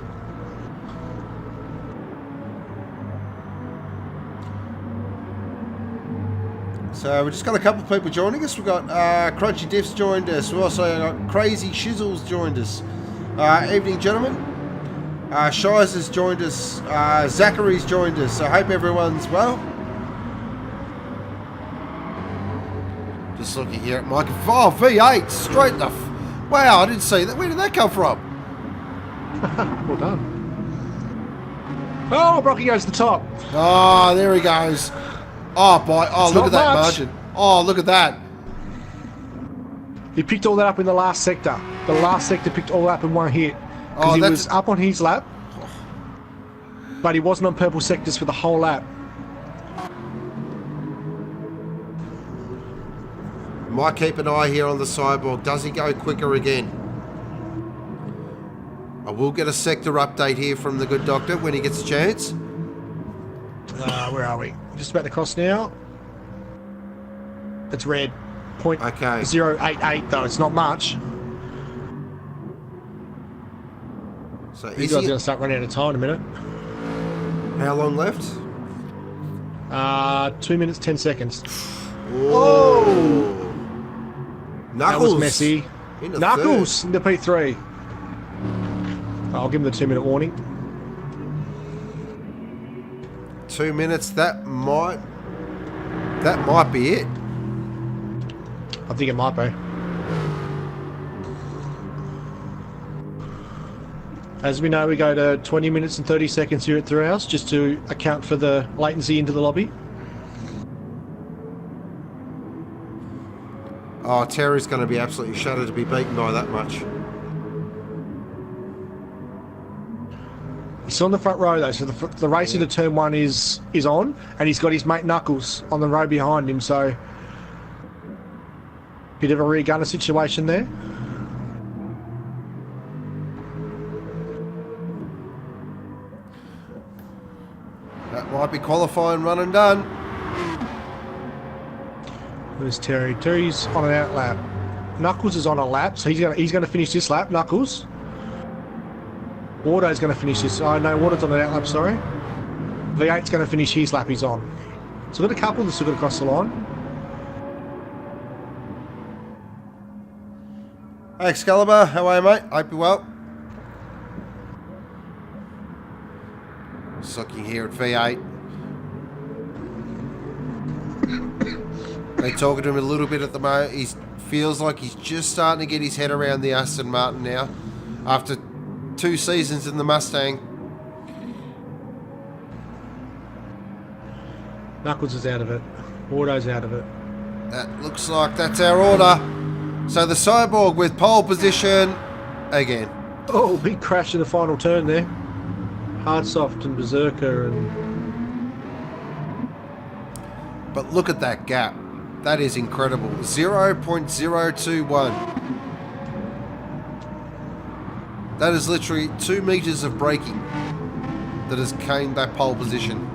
So we've just got a couple of people joining us. We've got Crunchy Diffs joined us. We've also got Crazy Shizzles joined us. Evening, gentlemen. Shiz has joined us. Zachary's joined us. I hope everyone's well. Just looking here at Mike. Oh, V8 straight the. Wow, I didn't see that. Where did that come from? Well done. Oh, Brocky goes to the top. Oh, there he goes. Oh, boy. Oh, It's look at not that much. margin. Oh, look at that. He picked all that up in the last sector. The last sector picked all that up in one hit. Because Oh, he that's- was up on his lap, but he wasn't on purple sectors for the whole lap. Might keep an eye here on the Cyborg. Does he go quicker again? I will get a sector update here from the good doctor when he gets a chance. Where are we? Just about to cross now. It's red. Point Okay. 088 though. It's not much. So These is guys are he, going to start running out of time in a minute. how long left? 2 minutes 10 seconds. Oh! That Knuckles. was messy. Into Knuckles into P3. I'll give him the 2 minute warning. 2 minutes. That might be it. I think it might be. As we know, we go to 20 minutes and 30 seconds here at Thrillhouse just to account for the latency into the lobby. Oh, Terry's going to be absolutely shattered to be beaten by that much. He's on the front row though, so the race into turn 1 is on, and he's got his mate Knuckles on the row behind him, so bit of a rear gunner situation there. That might be qualifying run and done. Where's Terry? Terry's on an out lap. Knuckles is on a lap, so he's gonna finish this lap. Knuckles. Wardo's gonna finish this. Oh no, Wardo's on an out lap. Sorry. V8's gonna finish his lap. He's on. So we've got a couple that's still got to cross the line. Hey Excalibur, how are you, mate? Hope you're well. Just looking here at V8. They're talking to him a little bit at the moment. He feels like he's just starting to get his head around the Aston Martin now. After 2 seasons in the Mustang. Knuckles is out of it. Wardo's out of it. That looks like that's our order. So the Cyborg with pole position again. Oh, big crash in the final turn there. Hardsoft and Berserker and But look at that gap. That is incredible. 0.021. That is literally 2 meters of braking that has gained that pole position.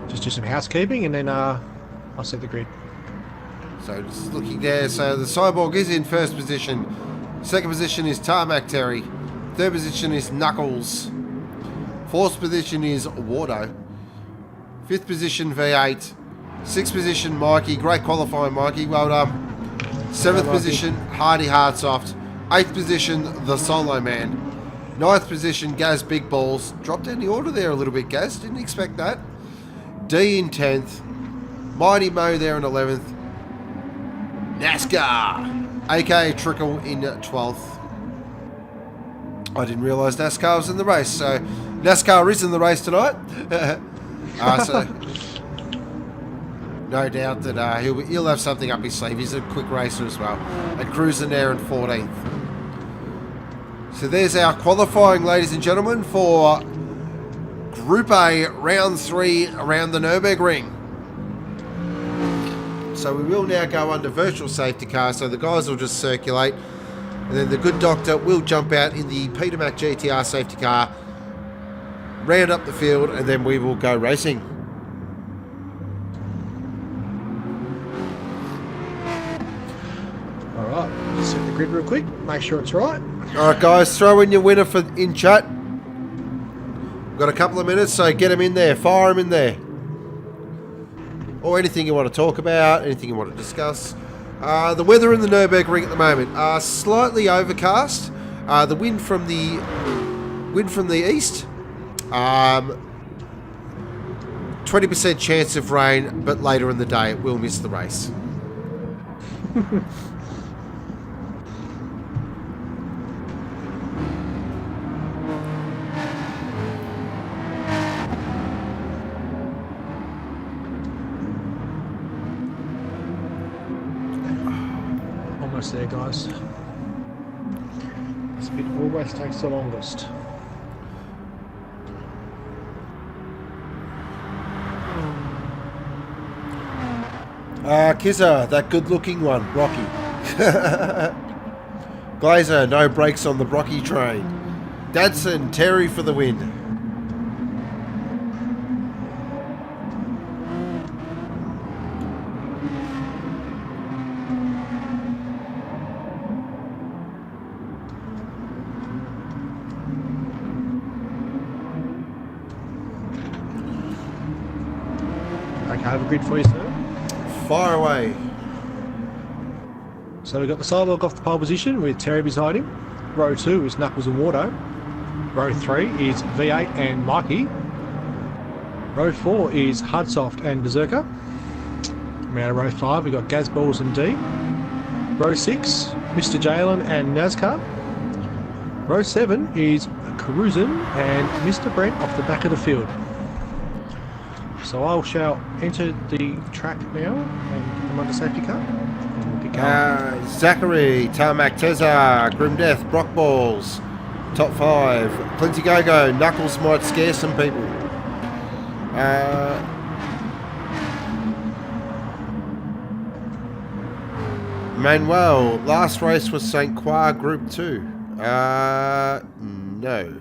just do some housekeeping and then I'll set the grid. So just looking there, so the Cyborg is in first position. Second position is Tarmac Terry. Third position is Knuckles. Fourth position is Wardo. Fifth position V8. Sixth position Mikey. Great qualifying, Mikey. Well done. Seventh position Hardy Hardsoft. Eighth position the Solo Man. Ninth position Gaz Big Balls. Dropped down the order there a little bit, Gaz. Didn't expect that. D in 10th. Mighty Mo there in 11th. NASCAR, aka Trickle in 12th. I didn't realise NASCAR was in the race, so NASCAR is in the race tonight. So no doubt that he'll have something up his sleeve. He's a quick racer as well. And cruising there in 14th. So there's our qualifying, ladies and gentlemen, for Group A, round 3 around the Nürburgring. So we will now go under virtual safety car, so the guys will just circulate, and then the good doctor will jump out in the Peter Mac GTR safety car, round up the field, and then we will go racing. Alright, just set the grid real quick, make sure it's right. Alright guys, throw in your winner in chat. We've got a couple of minutes, so get them in there, fire them in there. Or anything you want to talk about, anything you want to discuss. The weather in the Nürburgring at the moment, slightly overcast. The wind from the east. 20% chance of rain, but later in the day it will miss the race. Almost there, guys. This bit always takes the longest. Kizza, that good-looking one, Rocky. Glazer, no brakes on the Brocky train. Dadson, Terry for the win. Okay, I have a grid for you, sir. Fire away. So we've got the sidewalk off the pole position with Terry beside him. Row 2 is Knuckles and Wardo. Row 3 is V8 and Mikey. Row 4 is Hudsoft and Berserker. Out of row 5 we've got Gazballs and D. Row 6, Mr. Jalen and NASCAR. Row 7 is Carusin and Mr. Brent off the back of the field. So I shall enter the track now and come under safety car. And we'll get going. Zachary, Tarmac Tezza, Grim Death, Brock Balls, top 5. Plenty Go-Go, Knuckles might scare some people. Manuel, last race was St. Croix Group 2. No.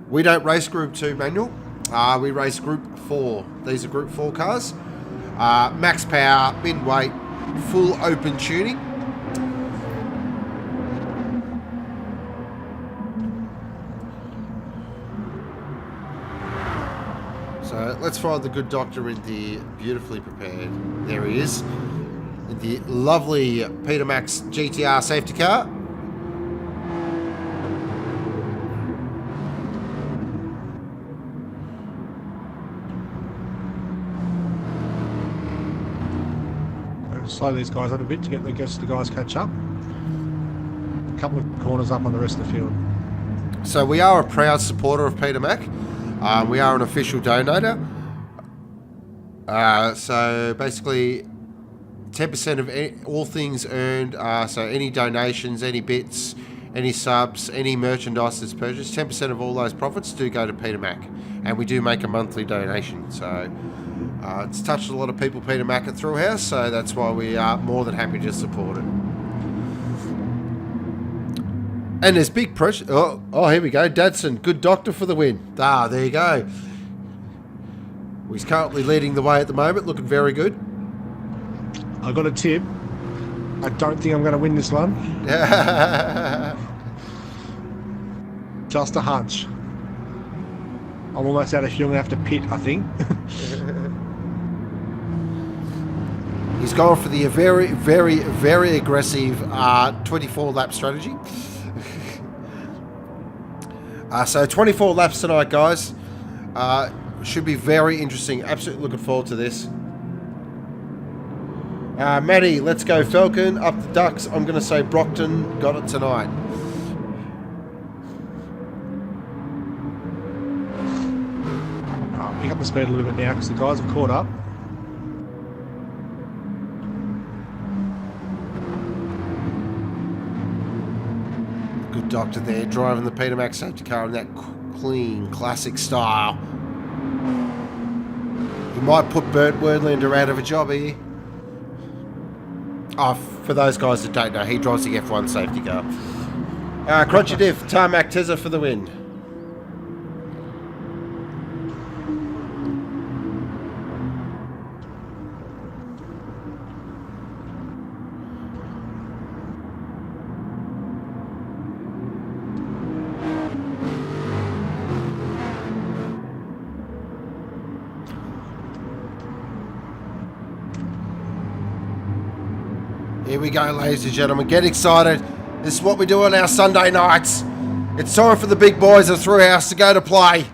We don't race Group 2, Manuel. We race Group 4. These are Group 4 cars. Max power, mid weight, full open tuning. So let's find the good doctor in the beautifully prepared. There he is. In the lovely Peter Max GTR safety car. Slow these guys up a bit to get the guys catch up. A couple of corners up on the rest of the field. So we are a proud supporter of Peter Mac. We are an official donator. So basically 10% of all things earned, so any donations, any bits, any subs, any merchandise that's purchased, 10% of all those profits do go to Peter Mac. And we do make a monthly donation. So it's touched a lot of people, Peter Mac at Thrillhouse, so that's why we are more than happy to support it. And there's big pressure. Oh, here we go. Dadson, good doctor for the win. There you go. He's currently leading the way at the moment, looking very good. I got a tip. I don't think I'm going to win this one. Just a hunch. I'm almost out of fuel. I'm going to have to pit, I think. He's going for the very, very, very aggressive 24-lap strategy. So 24 laps tonight, guys. Should be very interesting. Absolutely looking forward to this. Matty, let's go Falcon. Up the Ducks. I'm going to say Brockton got it tonight. Pick up the speed a little bit now because the guys have caught up. Good doctor there, driving the Peter Max safety car in that Clean, classic style. We might put Bert Wordlander out of a job here. Oh, for those guys that don't know, he drives the F1 safety car. Crunchy Diff, Tarmac Tezza for the win. Here we go, ladies and gentlemen. Get excited. This is what we do on our Sunday nights. It's time for the big boys of Thrillhouse to go to play.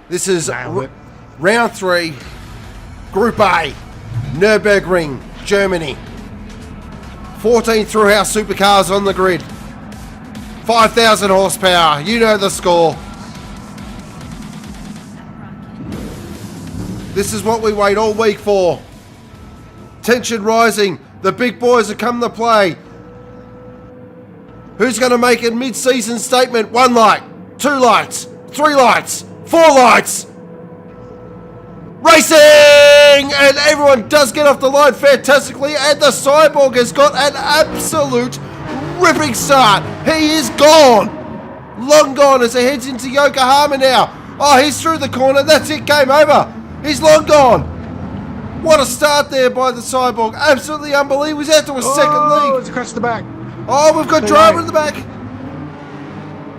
This is round 3, Group A, Nürburgring, Germany. 14 Thrillhouse Supercars on the grid. 5,000 horsepower. You know the score. This is what we wait all week for. Tension rising. The big boys are coming to play. Who's going to make a mid-season statement? 1 light, 2 lights, 3 lights, 4 lights. Racing! And everyone does get off the line fantastically. And the Cyborg has got an absolute ripping start. He is gone. Long gone as he heads into Yokohama now. Oh, he's through the corner. That's it. Game over. He's long gone. What a start there by the Cyborg. Absolutely unbelievable. He's out to a second lead. It's across the back. Oh, we've got driver in the back.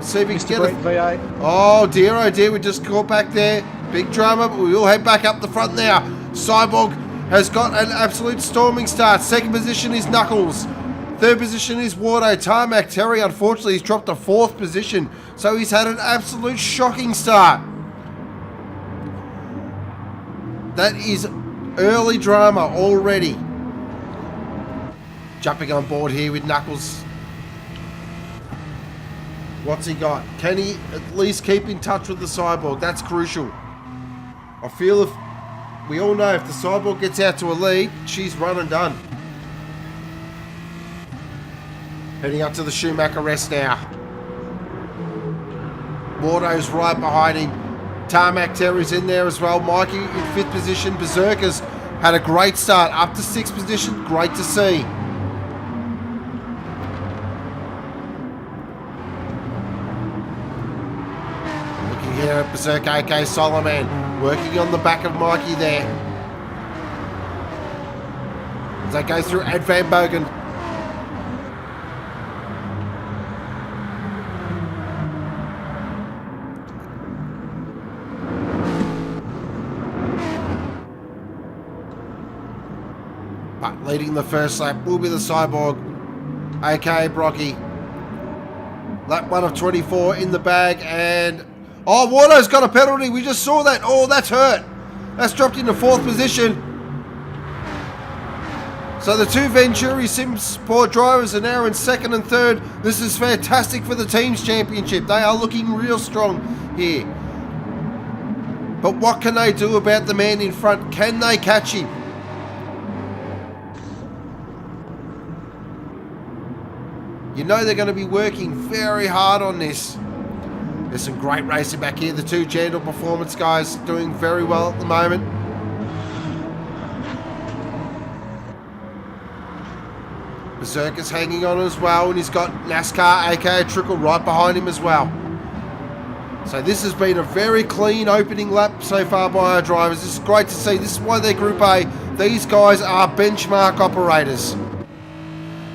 See if he can get it. V8. Oh dear, we just caught back there. Big drama, but we will head back up the front now. Cyborg has got an absolute storming start. Second position is Knuckles. Third position is Wardo. Tarmac Terry, unfortunately, he's dropped to 4th position. So he's had an absolute shocking start. That is early drama already. Jumping on board here with Knuckles. What's he got? Can he at least keep in touch with the Cyborg? That's crucial. I feel if we all know if the Cyborg gets out to a lead, she's run and done. Heading up to the Schumacher rest now. Wardo's right behind him. Tarmac Terry's in there as well. Mikey in 5th position. Berserkers had a great start. Up to 6th position. Great to see. Looking here at Berserk AK Solomon. Working on the back of Mikey there. As they go through Ed Van Bogen. But leading the first lap will be the Cyborg, aka Brocky. Lap 1 of 24 in the bag, and oh, Wardo's got a penalty. We just saw that. Oh, that's hurt. That's dropped into 4th position. So the 2 Venturi Sim Sport drivers are now in 2nd and 3rd. This is fantastic for the team's championship. They are looking real strong here. But what can they do about the man in front? Can they catch him? You know they're going to be working very hard on this. There's some great racing back here. The 2 Jandal Performance guys doing very well at the moment. Berserker's hanging on as well, and he's got NASCAR aka Trickle right behind him as well. So this has been a very clean opening lap so far by our drivers. This is great to see. This is why they're Group A. These guys are benchmark operators.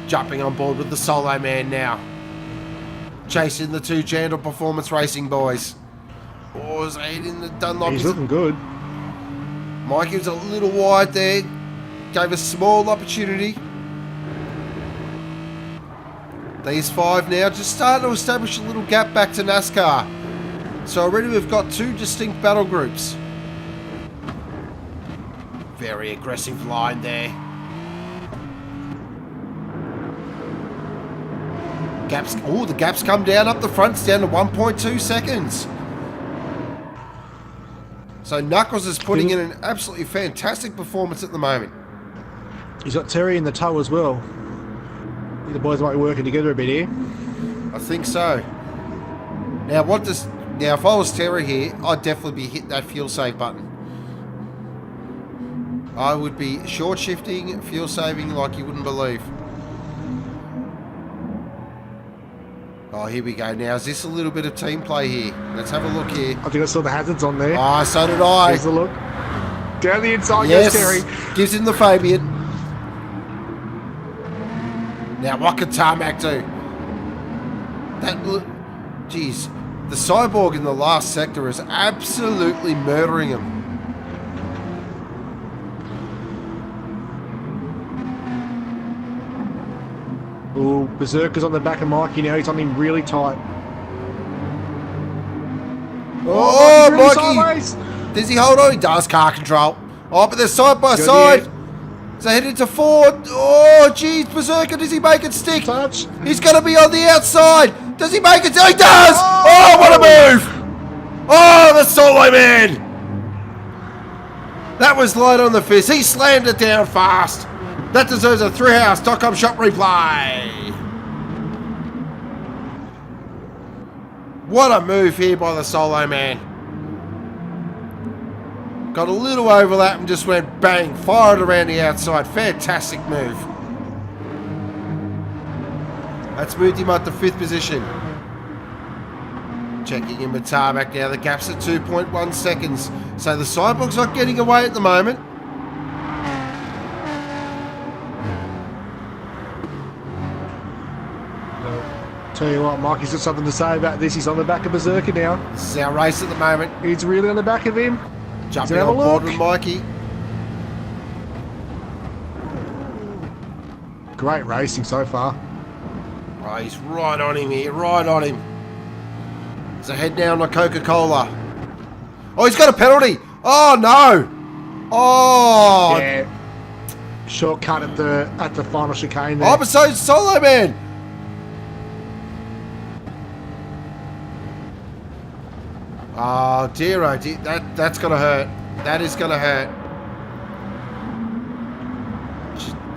Jumping on board with the Solo Man now. Chasing the 2 Jandal Performance Racing boys. Oh, is Aid in the Dunlop? He's looking good. Mikey was a little wide there. Gave a small opportunity. These 5 now just starting to establish a little gap back to NASCAR. So already we've got 2 distinct battle groups. Very aggressive line there. Gaps. Oh, the gaps come down up the fronts down to 1.2 seconds. So Knuckles is putting in an absolutely fantastic performance at the moment. He's got Terry in the tow as well. I think the boys might be working together a bit here. I think so. Now, if I was Terry here, I'd definitely be hitting that fuel save button. I would be short shifting, fuel saving like you wouldn't believe. Oh, here we go. Now, is this a little bit of team play here? Let's have a look here. I think I saw the hazards on there. Oh, so did I. Here's a look. Down the inside Yes, goes Terry. gives him the Fabian. Now, what can Tarmac do? Jeez. The Cyborg in the last sector is absolutely murdering him. Ooh, Berserker's on the back of Mikey now. He's on him really tight. Oh, really Mikey! sideways. Does he hold on? He does, car control. Oh, but they're side by Good side. hit. So headed to Ford. Oh, jeez, Berserker, does he make it stick? Touch. He's going to be on the outside. Does he make it? He does! Oh, what a move! Oh, the solo man! That was light on the fist. He slammed it down fast. That deserves a Thrillhouse.com shop replay. What a move here by the solo man. Got a little overlap and just went bang, fired around the outside. Fantastic move. That's moved him up to 5th position. Checking in with Tarmac now. The gap's at 2.1 seconds. So the Cyborg's not getting away at the moment. Tell you what, Mikey's got something to say about this. He's on the back of Berserker now. This is our race at the moment. He's really on the back of him. Jumping have a on board look. with Mikey. Great racing so far. Oh, he's right on him here, right on him. He's ahead now on the Coca-Cola. Oh, he's got a penalty. Oh, no. Oh. Yeah. Shortcut at the final chicane there. Oh, but so's Solo Man. Oh, dear, oh, dear. That's going to hurt. That is going to hurt.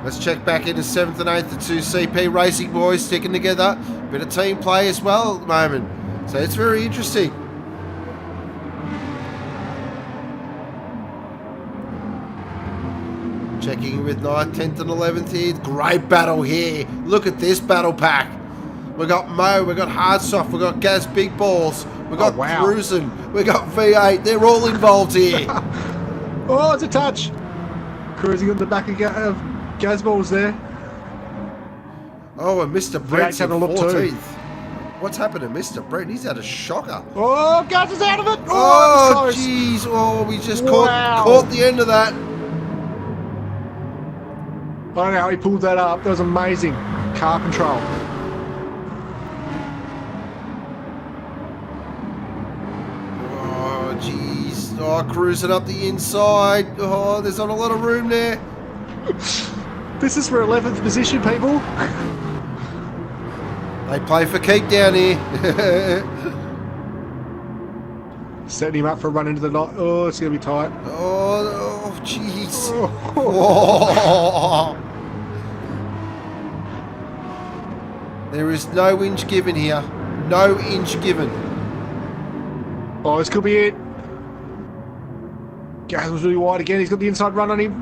Let's check back into 7th and 8th. The 2 CP Racing boys sticking together. Bit of team play as well at the moment. So it's very interesting. Checking in with 9th, 10th and 11th here. Great battle here. Look at this battle pack. We got Mo, we got Hardsoft, we got Gaz Big Balls, we got Cruisin', we got V8. They're all involved here. Oh, it's a touch. Cruising on the back of Gazballs there. Oh, and Mr. Brent's in having a look 14th. too. What's happened to Mr. Brent? He's had a shocker. Oh, Gaz is out of it. Oh, it's close. jeez. Oh, we just Wow. caught the end of that. I don't know how he pulled that up. That was amazing. Car control. Oh, jeez. Oh, cruising up the inside. Oh, there's not a lot of room there. This is for 11th position, people. They play for keep down here. Setting him up for a run into the night. Oh, it's going to be tight. Oh, jeez. Oh. Oh. There is no inch given here. No inch given. Oh, this could be it. Gaz was really wide again. He's got the inside run on him.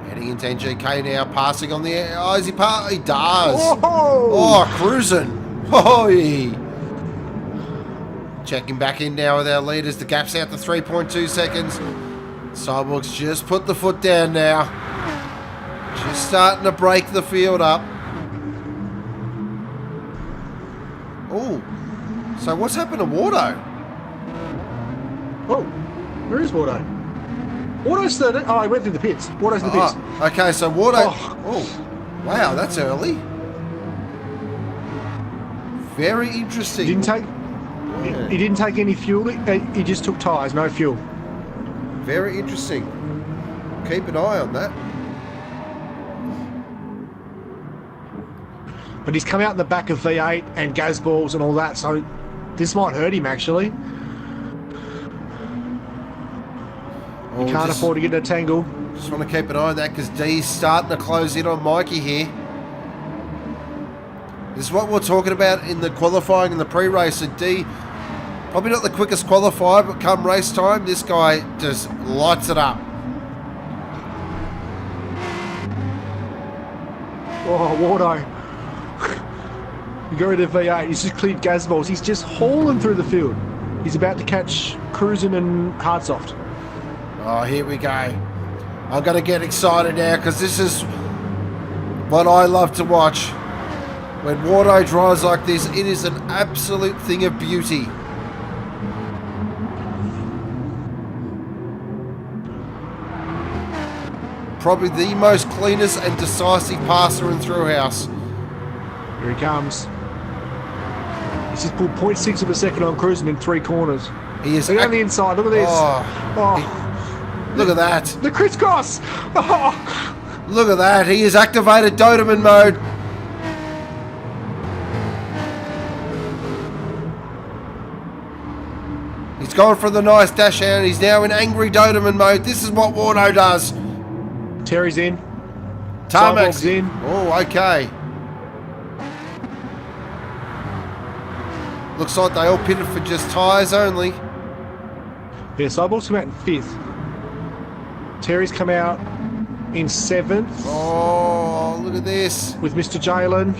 Heading into NGK now, passing on the air. Oh, is he He does. Oh, Oh, cruising. Oh, checking back in now with our leaders. The gap's out to 3.2 seconds. Cyborg's just put the foot down now. Just starting to break the field up. Oh, so what's happened to Wardo? Oh, where is Wardo? Wardo's third. Oh, he went through the pits. Wardo's in the pits. Okay, so Wardo. Oh. Oh, wow, that's early. Very interesting. He didn't take any fuel. He just took tyres, no fuel. Very interesting. Keep an eye on that. But he's come out in the back of V8 and Gazballs and all that, so this might hurt him actually. Oh, You can't afford to get in a tangle. Just want to keep an eye on that because D's starting to close in on Mikey here. This is what we're talking about in the qualifying and the pre-race. So D, probably not the quickest qualifier, but come race time, this guy just lights it up. Oh, Wardo. You go to V8. He's just cleared gas balls. He's just hauling through the field. He's about to catch Cruisin' and Hardsoft. Oh, here we go. I'm going to get excited now because this is what I love to watch. When Wardo drives like this, it is an absolute thing of beauty. Probably the most cleanest and decisive passer in Thrillhouse. Here he comes. He's just pulled 0.6 of a second on Cruisin' in 3 corners. He is Look on the inside. Look at this. Look at that. The crisscross. Oh. Look at that. He has activated Doberman mode. He's gone for the nice dash out. He's now in angry Doberman mode. This is what Wardo does. Terry's in. Tarmac's in. Oh, okay. Looks like they all pitted for just tyres only. Yeah, Cyborg's come out in 5th. Terry's come out in 7th. Oh, look at this. With Mr. Jalen.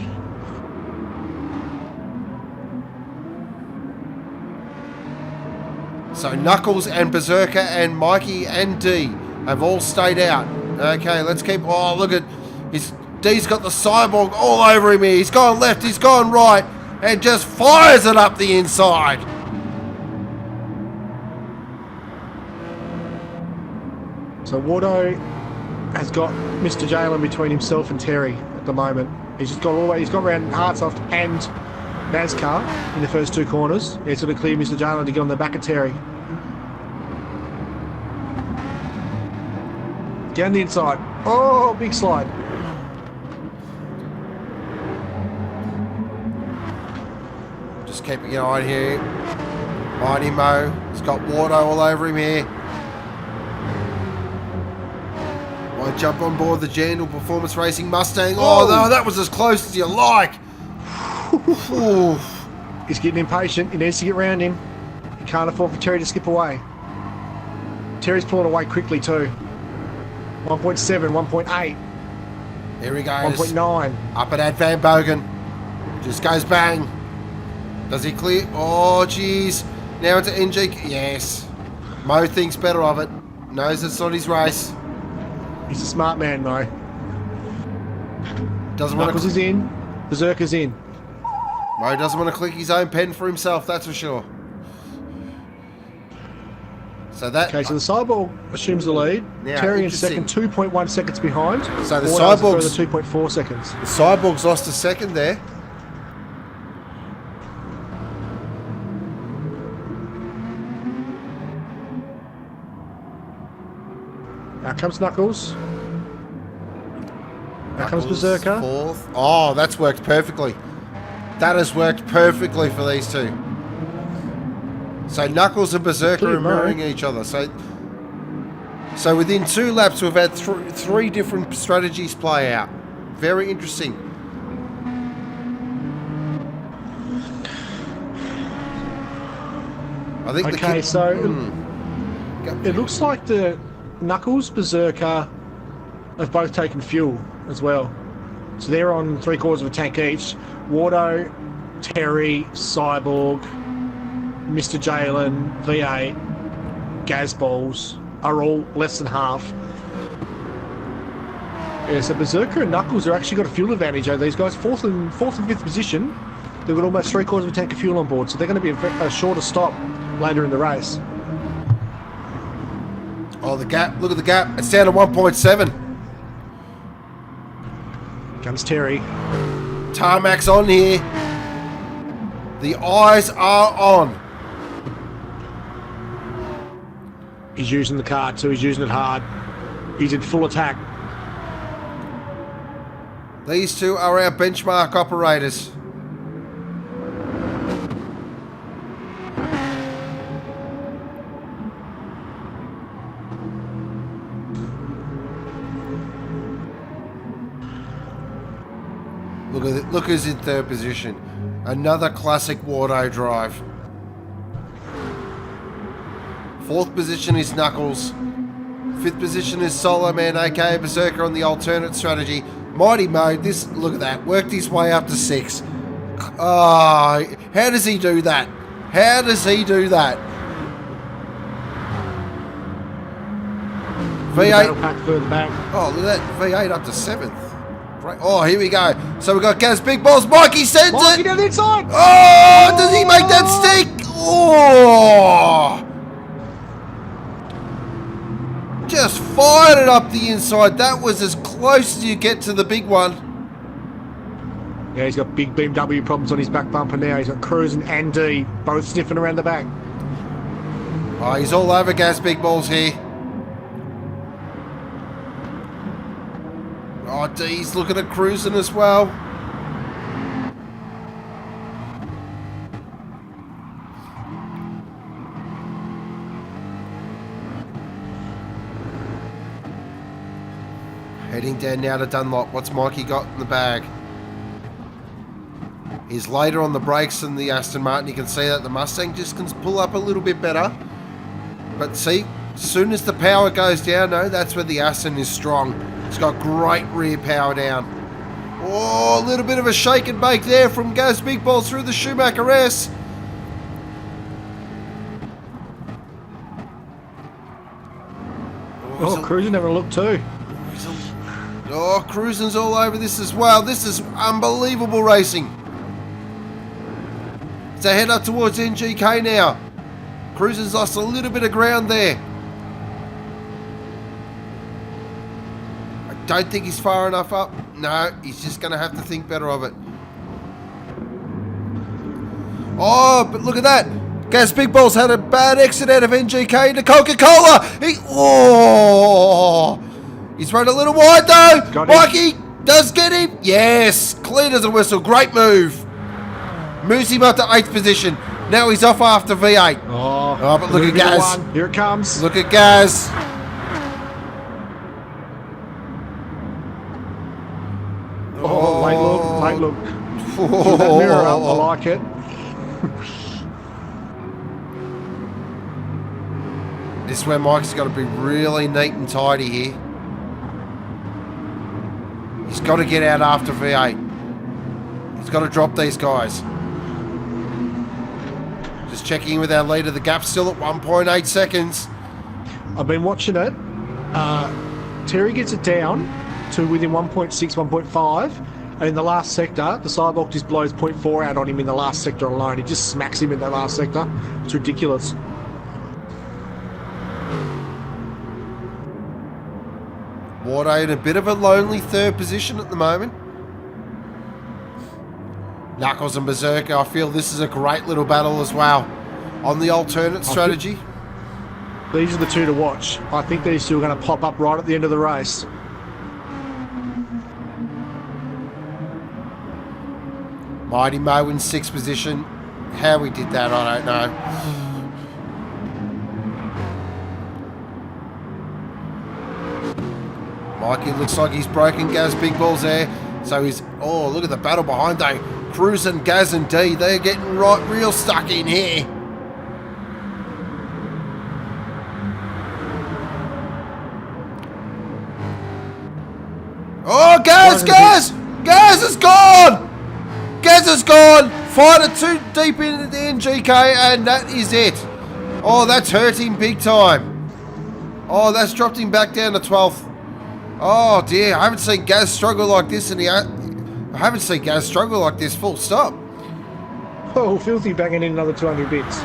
So Knuckles and Berserker and Mikey and D have all stayed out. Okay, let's keep... Oh, look at... D's got the Cyborg all over him here. He's gone left, he's gone right, and just fires it up the inside. So Wardo has got Mr. Jalen between himself and Terry at the moment. He's just got all the way... He's got around Hardsoft and NASCAR in the first 2 corners. Yeah, he's going to clear Mr. Jalen to get on the back of Terry. Down the inside. Oh, big slide. Just keeping an eye here. Mighty Mo. He's got Wardo all over him here. Might jump on board the Jandal Performance Racing Mustang. Oh, no, that was as close as you like. He's getting impatient. He needs to get round him. He can't afford for Terry to skip away. Terry's pulling away quickly too. 1.7, 1.8. Here he goes. 1.9. Up and at Van Bogen. Just goes bang. Does he clear? Oh, jeez. Now into NG. Yes. Mo thinks better of it. Knows it's not his race. He's a smart man, though. Doesn't want Knuckles is in. Berserker's in. Mo doesn't want to click his own pen for himself, that's for sure. So that... Okay, so the Cyborg assumes the lead. Now, Terry in second, 2.1 seconds behind. So the Cyborg's Cyborg's... 2.4 seconds. The Cyborg's lost a second there. Now comes Knuckles. Now comes Berserker. 4th. Oh, that's worked perfectly. That has worked perfectly for these two. So Knuckles and Berserker are mirroring each other. So within 2 laps, we've had 3 different strategies play out. Very interesting. I think. Okay, it looks like the Knuckles, Berserker have both taken fuel as well. So they're on 3/4 of a tank each. Wardo, Terry, Cyborg, Mr. Jalen, V8, Gazballs are all less than half. Yeah, so Berserker and Knuckles are actually got a fuel advantage over these guys. 4th and 5th position. They've got almost 3/4 of a tank of fuel on board, so they're going to be a shorter stop later in the race. Oh, the gap. Look at the gap. It's down to 1.7. Comes Terry. Tarmac's on here. The eyes are on. He's using the car too. He's using it hard. He's in full attack. These two are our benchmark operators. Look at it. Look who's in third position. Another classic Wardo drive. Fourth position is Knuckles. Fifth position is Solo Man, aka Berserker on the alternate strategy. Mighty Mode, look at that, worked his way up to 6. Oh, how does he do that? How does he do that? V8. Pack further back. Oh, look at that, V8 up to 7th. Right. Oh, here we go. So we've got Gaz Big Balls. Mikey sends Mikey it. down the inside. Oh, does he make that stick? Oh. Just fired it up the inside. That was as close as you get to the big one. Yeah, he's got big BMW problems on his back bumper now. He's got Cruising and D both sniffing around the back. Oh, he's all over Gas Big Balls here. Oh, D's looking at Cruising as well. Heading down now to Dunlop. What's Mikey got in the bag? He's later on the brakes than the Aston Martin. You can see that the Mustang just can pull up a little bit better. But see, as soon as the power goes down, no, that's where the Aston is strong. It's got great rear power down. Oh, a little bit of a shake and bake there from Gaz Big Balls through the Schumacher S. Oh, Cruising having a look too. Oh, Cruising's all over this as well. This is unbelievable racing. So head up towards NGK now. Cruising's lost a little bit of ground there. I don't think he's far enough up. No, he's just going to have to think better of it. Oh, but look at that. Gaz Big Balls had a bad exit out of NGK into Coca-Cola. He's run a little wide though. Mikey does get him. Yes, clean as a whistle. Great move. Moves him up to 8th position. Now he's off after V8. Oh, but look at Gaz. Here it comes. Look at Gaz. Oh, late look. Put that mirror up. I like it. This is where Mike's got to be really neat and tidy here. He's got to get out after V8. He's got to drop these guys. Just checking in with our leader. The gap's still at 1.8 seconds. I've been watching it. Terry gets it down to within 1.6, 1.5. And in the last sector, the sidewalk just blows 0.4 out on him in the last sector alone. He just smacks him in that last sector. It's ridiculous. Wardo in a bit of a lonely 3rd position at the moment. Knuckles and Berserker, I feel this is a great little battle as well. On the alternate strategy. These are the two to watch. I think these two are going to pop up right at the end of the race. Mighty Mo in 6th position. How we did that, I don't know. Mikey looks like he's broken Gaz Big Balls there. So he's... Oh, look at the battle behind though. Cruising, Gaz and D. They're getting real stuck in here. Oh, Gaz is gone! Gaz is gone! Fired it too deep into the NGK and that is it. Oh, that's hurt him big time. Oh, that's dropped him back down to 12th. Oh dear, I haven't seen Gaz struggle like this I haven't seen Gaz struggle like this, full stop. Oh, Filthy banging in another 200 bits.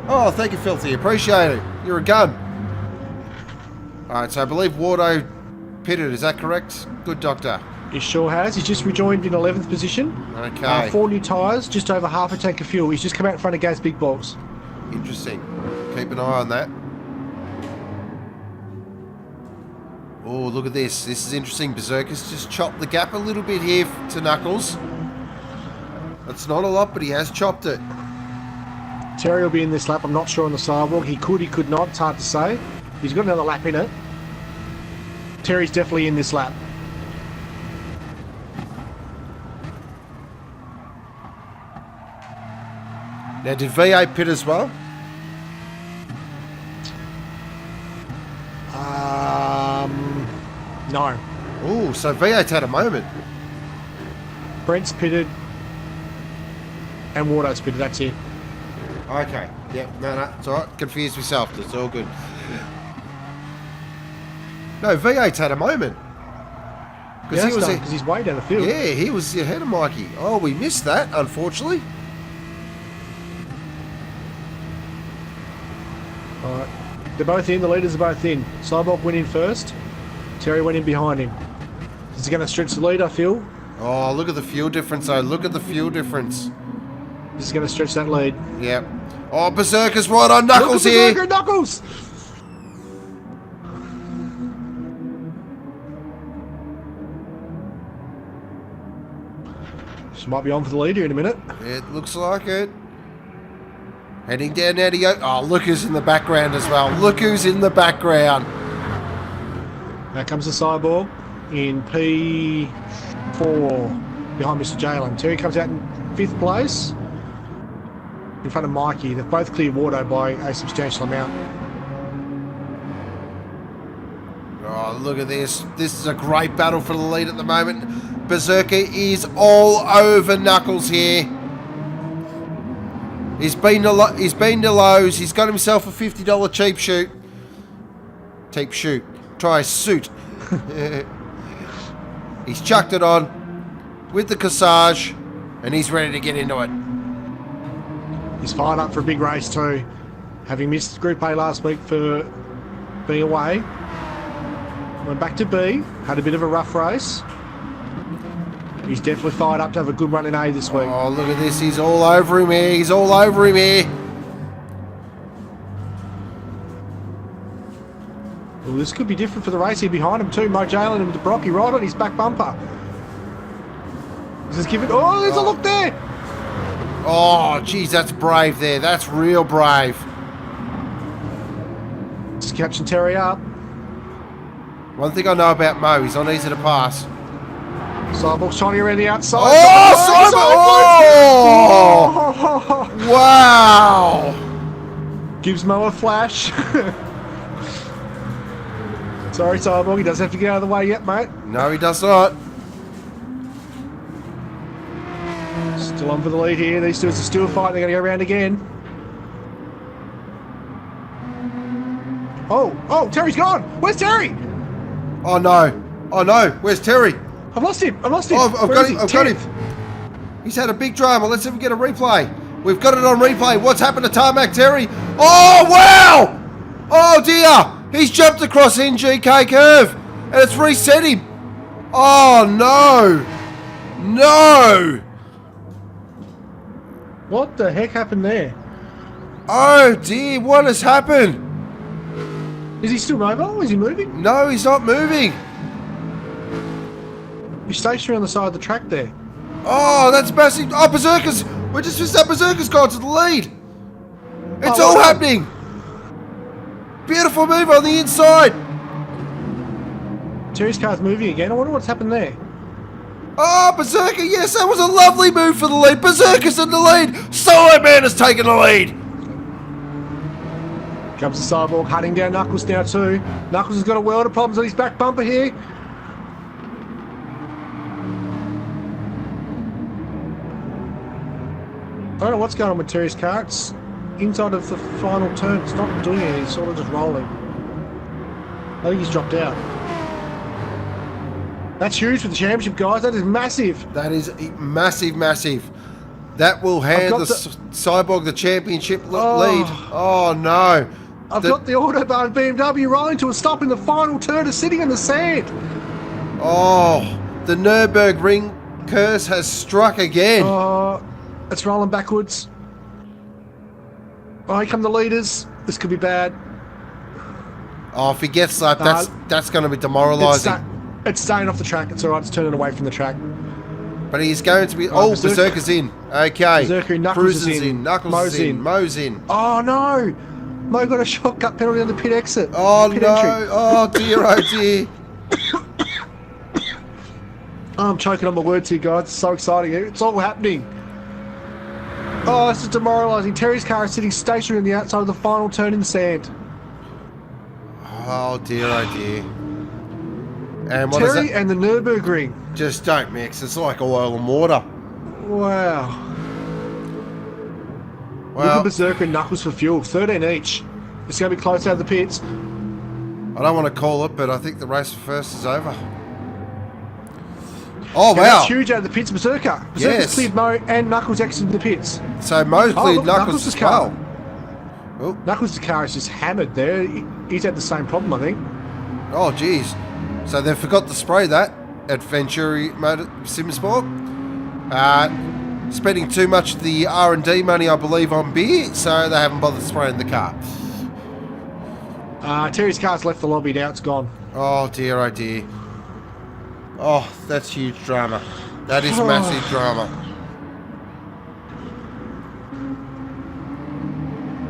Oh, thank you, Filthy. Appreciate it. You're a gun. Alright, so I believe Wardo pitted, is that correct? Good doctor. He sure has. He's just rejoined in 11th position. Okay. 4 new tyres, just over half a tank of fuel. He's just come out in front of Gaz Big Balls. Interesting. Keep an eye on that. Oh, look at this. This is interesting. Berserker's just chopped the gap a little bit here to Knuckles. That's not a lot, but he has chopped it. Terry will be in this lap. I'm not sure on the sidewalk. He could not. It's hard to say. He's got another lap in it. Terry's definitely in this lap. Now, did V8 pit as well? No. Oh, so V8's had a moment. Brent's pitted and Wardo's pitted, that's it. Okay. Yep. No, it's all right. Confused myself. It's all good. No, V8's had a moment. Yeah, because he's way down the field. Yeah, he was ahead of Mikey. Oh, we missed that, unfortunately. All right. They're both in. The leaders are both in. Cyborg went in first. Terry went in behind him. Is he going to stretch the lead, I feel? Oh, look at the fuel difference, though. Look at the fuel difference. This is going to stretch that lead. Yep. Oh, Berserker's right on Knuckles here. Berserker Knuckles! She might be on for the lead here in a minute. It looks like it. Heading down now to go. Oh, look who's in the background as well. Look who's in the background. Now comes the Cyborg in P4 behind Mr. Jalen. Terry comes out in 5th place in front of Mikey. They've both cleared Wardo by a substantial amount. Oh, look at this. This is a great battle for the lead at the moment. Berserker is all over Knuckles here. He's been to Lowe's. He's got himself a $50 cheap shoot. Cheap shoot. Try a suit. He's chucked it on with the corsage and he's ready to get into it. He's fired up for a big race too. Having missed Group A last week for being away. Went back to B. Had a bit of a rough race. He's definitely fired up to have a good run in A this week. Oh, look at this. He's all over him here. He's all over him here. Well, this could be different for the race here behind him too. Mo Jalen with the Brocky right on his back bumper. Just give it. Oh, there's a look there. Oh, geez, that's brave there. That's real brave. Just catching Terry up. One thing I know about Mo, he's not easy to pass. Cyborg's trying to get around the outside. Oh, Cyborg! Oh! Wow! Gives Mo a flash. Sorry, Cyborg, he doesn't have to get out of the way yet, mate. No, he does not. Still on for the lead here. These two, it's a still fight. They're going to go around again. Oh, Terry's gone. Where's Terry? Oh, no. Oh, no. Where's Terry? I've lost him. Oh, I've got him. He's had a big drama. Let's see if we get a replay. We've got it on replay. What's happened to Tarmac Terry? Oh, wow! Oh, dear. He's jumped across NGK curve. And it's reset him. Oh, no. No. What the heck happened there? Oh, dear. What has happened? Is he still mobile? Is he moving? No, he's not moving. He's stationary on the side of the track there. Oh, that's massive. Oh, Berserkers. We just missed that Berserkers gone to the lead. It's all well happening. Beautiful move on the inside. Terry's car's moving again. I wonder what's happened there. Oh, Berserker. Yes, that was a lovely move for the lead. Berserker's in the lead. Solo Man has taken the lead. Comes the Cyborg hunting down Knuckles now too. Knuckles has got a world of problems on his back bumper here. I don't know what's going on with Terry's car. It's inside of the final turn. It's not doing anything. It's sort of just rolling. I think he's dropped out. That's huge for the championship, guys. That is massive. That is massive, massive. That will hand the Cyborg the championship lead. Oh, no. I've got the Autobahn BMW rolling to a stop in the final turn and sitting in the sand. Oh, the Nürburgring curse has struck again. It's rolling backwards. Oh, here come the leaders. This could be bad. Oh, if he gets that, that's going to be demoralising. It's staying off the track. It's all right. It's turning away from the track. But he's going to be... Oh, Berserker's in. Okay. Berserker, Knuckles is in. Knuckles is in. Mo's in. Oh, no. Mo got a shortcut penalty on the pit exit. Oh, pit no. Entry. Oh, dear. Oh, dear. I'm choking on my words here, guys. It's so exciting. It's all happening. Oh, this is demoralising. Terry's car is sitting stationary on the outside of the final turn in the sand. Oh dear, oh dear. And what is Terry it? and the Nürburgring. Just don't mix. It's like oil and water. Wow. Look Well, at Berserker and Knuckles for fuel. 13 each. It's going to be close out of the pits. I don't want to call it, but I think the race for first is over. Oh, Yeah, wow. that's huge out of the pits. Berserker. Berserker's Yes. cleared Mo and Knuckles exited the pits. So Mo cleared look, Knuckles as well. Oh, Knuckles' car is just hammered there. He's had the same problem, I think. oh, geez. So they forgot to spray that at Venturi Motor Sim Sport. Spending too much of the R&D money, I believe, on beer, so they haven't bothered spraying the car. Terry's car's left the lobby now. It's gone. Oh, dear, oh, dear. Oh, that's huge drama. That is massive drama.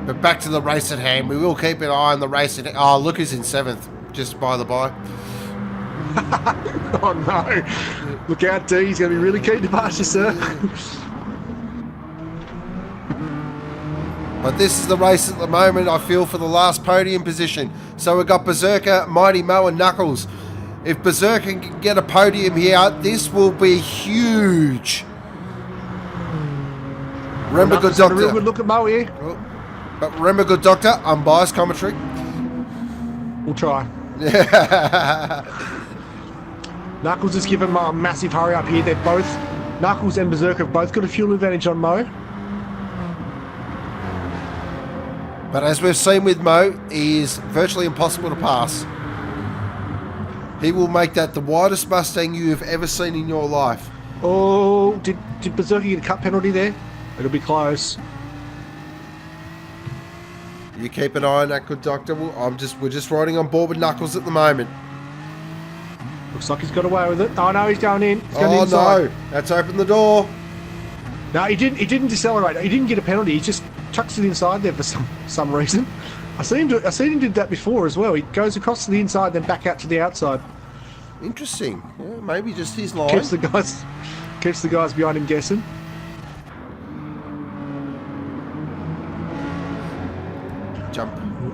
But back to the race at hand. We will keep an eye on the race. Oh, look who's in 7th, just by the by. Oh no. Look out, D. He's going to be really keen to pass you, sir. But this is the race at the moment, I feel, for the last podium position. So we've got Berserker, Mighty Mo and Knuckles. If Berserker can get a podium here, this will be huge. Remember, good Had a real doctor. good look at Mo here. But remember, good doctor, unbiased commentary. We'll try. Knuckles has given Mo a massive hurry up here. They're both, Knuckles and Berserker have both got a fuel advantage on Mo. But as we've seen with Mo, he is virtually impossible to pass. He will make that the widest Mustang you have ever seen in your life. Oh, did Berserker get a cut penalty there? It'll be close. You keep an eye on that, good doctor. We're just riding on board with Knuckles at the moment. Looks like he's got away with it. Oh no, he's going in. He's going Oh inside. no, that's opened the door. No, he didn't decelerate. He didn't get a penalty. He just chucks it inside there for some reason. I seen him do that before as well. He goes across to the inside, then back out to the outside. Interesting. Yeah, maybe just his line. Keeps the guys behind him guessing. Jump.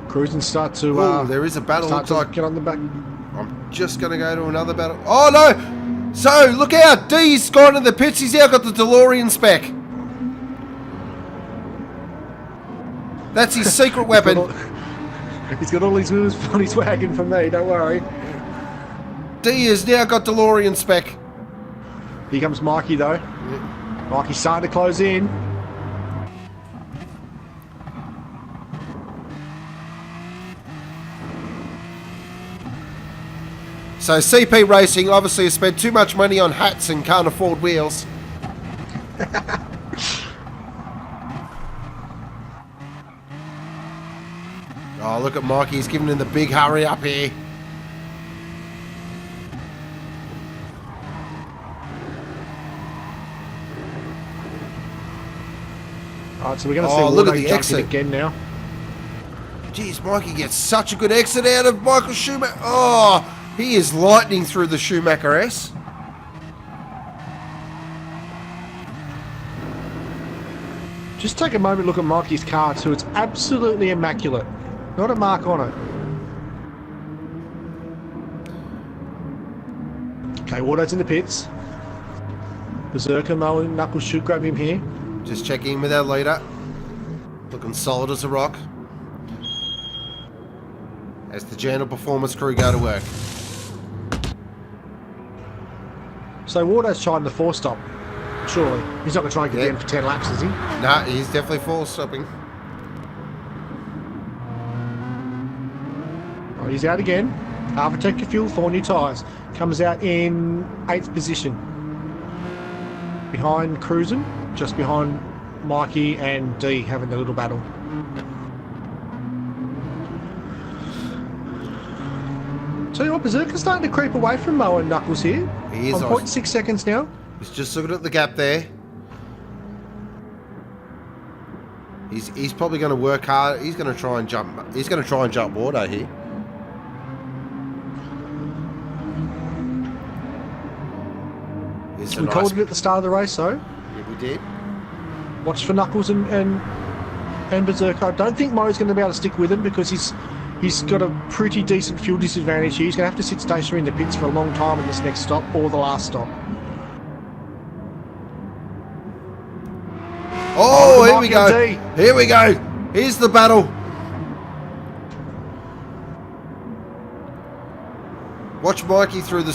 Cruising start to. Oh, there is a battle. Start Looks to like get on the back. I'm just going to go to another battle. Oh no! So look out! D's gone to the pits. He's now got the DeLorean spec. That's his secret weapon. He's got all his moves on his wagon for me. Don't worry. D has now got DeLorean spec. Here comes Mikey though. Mikey's starting to close in. So CP Racing obviously has spent too much money on hats and can't afford wheels. Oh, look at Mikey. He's giving him the big hurry up here. Alright, so we're going to Oh, see look at Wardo the jump in exit. again now. Jeez, Mikey gets such a good exit out of Michael Schumacher. Oh, he is lightning through the Schumacher S. Just take a moment to look at Mikey's car too. It's absolutely immaculate. Not a mark on it. Okay, Wardo's in the pits. Berserker, Mo and Knuckles should grab him here. Just checking in with our leader. Looking solid as a rock. As the Journal Performance crew go to work. So Wardo's trying the four-stop. Surely. He's not going to try and get Yeah. down for 10 laps, is he? Nah, he's definitely full stopping. Oh, he's out again. Half a tank of fuel, 4 new tyres. Comes out in 8th position. Behind Cruisin', just behind Mikey and D having a little battle. Tell you what, Berserker's starting to creep away from Mo and Knuckles here. He is. On 0.6 seconds now. He's just looking at the gap there. He's probably going to work hard. He's going to try and jump. He's going to try and jump Wardo here. Here's a We nice- called it at the start of the race, though. Yeah, we did. Watch for Knuckles and Berserker. I don't think Mo's going to be able to stick with him because he's got a pretty decent fuel disadvantage here. He's going to have to sit stationary in the pits for a long time in this next stop or the last stop. Oh, here we go. Here we go. Here's the battle. Watch Mikey through the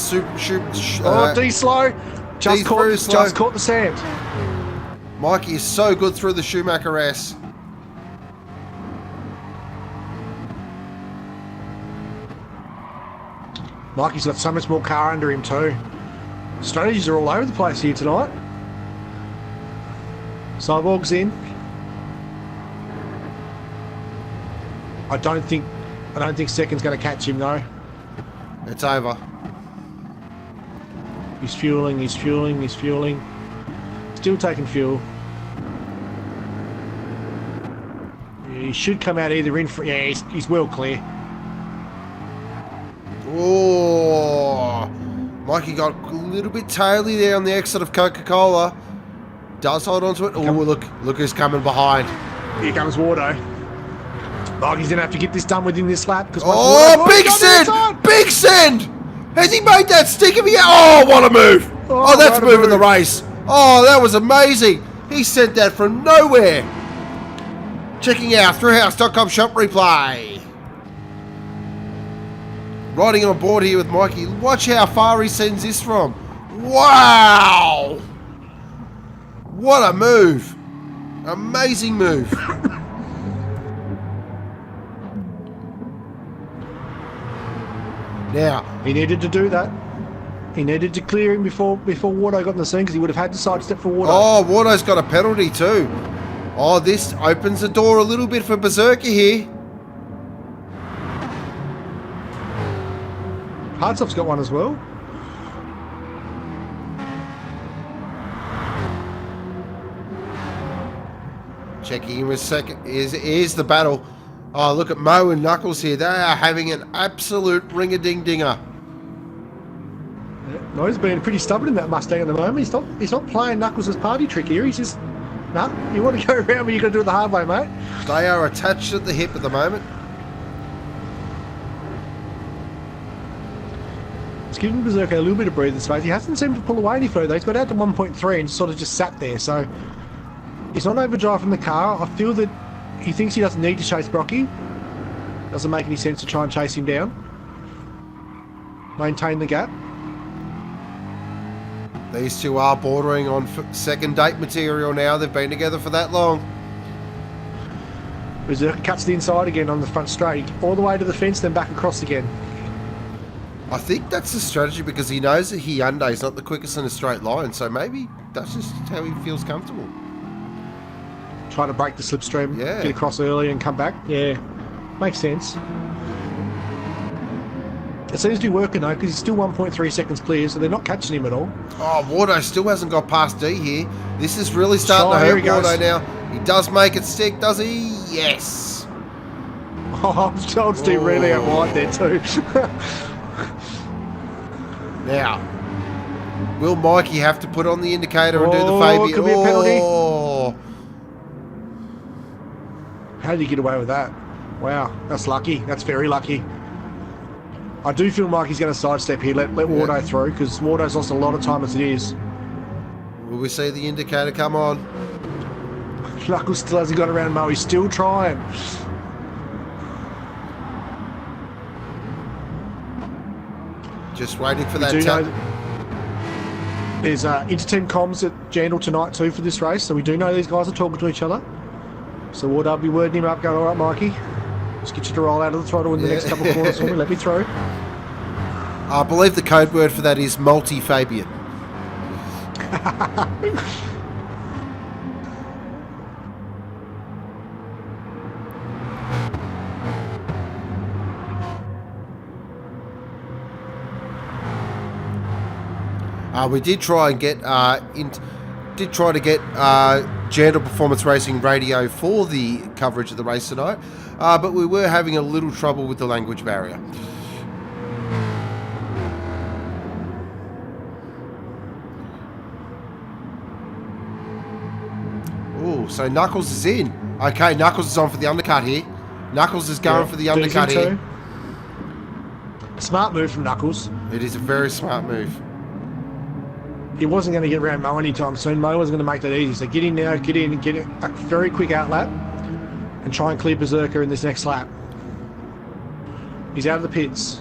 D slow. Just caught the sand. Mikey is so good through the Schumacher S. Mikey's got so much more car under him too. Strategies are all over the place here tonight. Cyborg's in. I don't think second's going to catch him though. It's over. He's fueling. Still taking fuel. Yeah, he should come out either in for. Yeah, he's well clear. Oh, Mikey got a little bit taily there on the exit of Coca-Cola. Does hold on to it. Oh, look who's coming behind. Here comes Wardo. Mikey's going to have to get this done within this lap. Big send! Big send! Has he made that stick of yet? Oh, what a move! Oh, that's moving the race. Oh, that was amazing. He sent that from nowhere. Checking out Thrillhouse.com shop replay. Riding on board here with Mikey. Watch how far he sends this from. Wow! What a move. Amazing move. Now, he needed to do that. He needed to clear him before Wardo got in the scene because he would have had to sidestep for Wardo. Oh, Wardo's got a penalty too. Oh, this opens the door a little bit for Berserker here. Hardsoft's got one as well. Checking in with second. Here's the battle. Oh, look at Mo and Knuckles here. They are having an absolute ring-a-ding-dinger. Yeah, Mo's being pretty stubborn in that Mustang at the moment. He's not playing Knuckles' party trick here. He's just, no, you want to go around, but you've got to do it the hard way, mate. They are attached at the hip at the moment. It's giving Berserker a little bit of breathing space. He hasn't seemed to pull away any further. He's got out to 1.3 and sort of just sat there. So he's not overdriving the car. I feel that he thinks he doesn't need to chase Brocky. Doesn't make any sense to try and chase him down. Maintain the gap. These two are bordering on second date material now. They've been together for that long. Berserker cuts the inside again on the front straight. All the way to the fence, then back across again. I think that's the strategy because he knows that Hyundai's not the quickest in a straight line. So maybe that's just how he feels comfortable. Trying to break the slipstream, yeah. Get across early and come back. Yeah, makes sense. It seems to be working though, because he's still 1.3 seconds clear, so they're not catching him at all. Oh, Wardo still hasn't got past D here. This is really starting to hurt Wardo now. He does make it stick, does he? Yes. Oh, old Steve really out wide there too. Now, will Mikey have to put on the indicator and do the Fabian? Could be a penalty. How did he get away with that? Wow, that's lucky. That's very lucky. I do feel Mikey's going to sidestep here. Let Wardo through, because Wardo's lost a lot of time as it is. Will we see the indicator come on? Knuckles still hasn't got around Mo. He's still trying. Just waiting for that tap. There's inter-team comms at Jandal tonight too for this race, so we do know these guys are talking to each other. So Wardo will be wording him up, going, all right, Mikey, just get you to roll out of the throttle in the next couple of corners for me. Let me through. I believe the code word for that is multi-Fabian. We did try and get Jandal Performance Racing Radio for the coverage of the race tonight, but we were having a little trouble with the language barrier. Oh, So Knuckles is in. Okay, Knuckles is on for the undercut here. Knuckles is going for the undercut here. Smart move from Knuckles. It is a very smart move. He wasn't going to get around Mo anytime soon. Mo wasn't going to make that easy. So get in now, get in, get a very quick outlap, and try and clear Berserker in this next lap. He's out of the pits.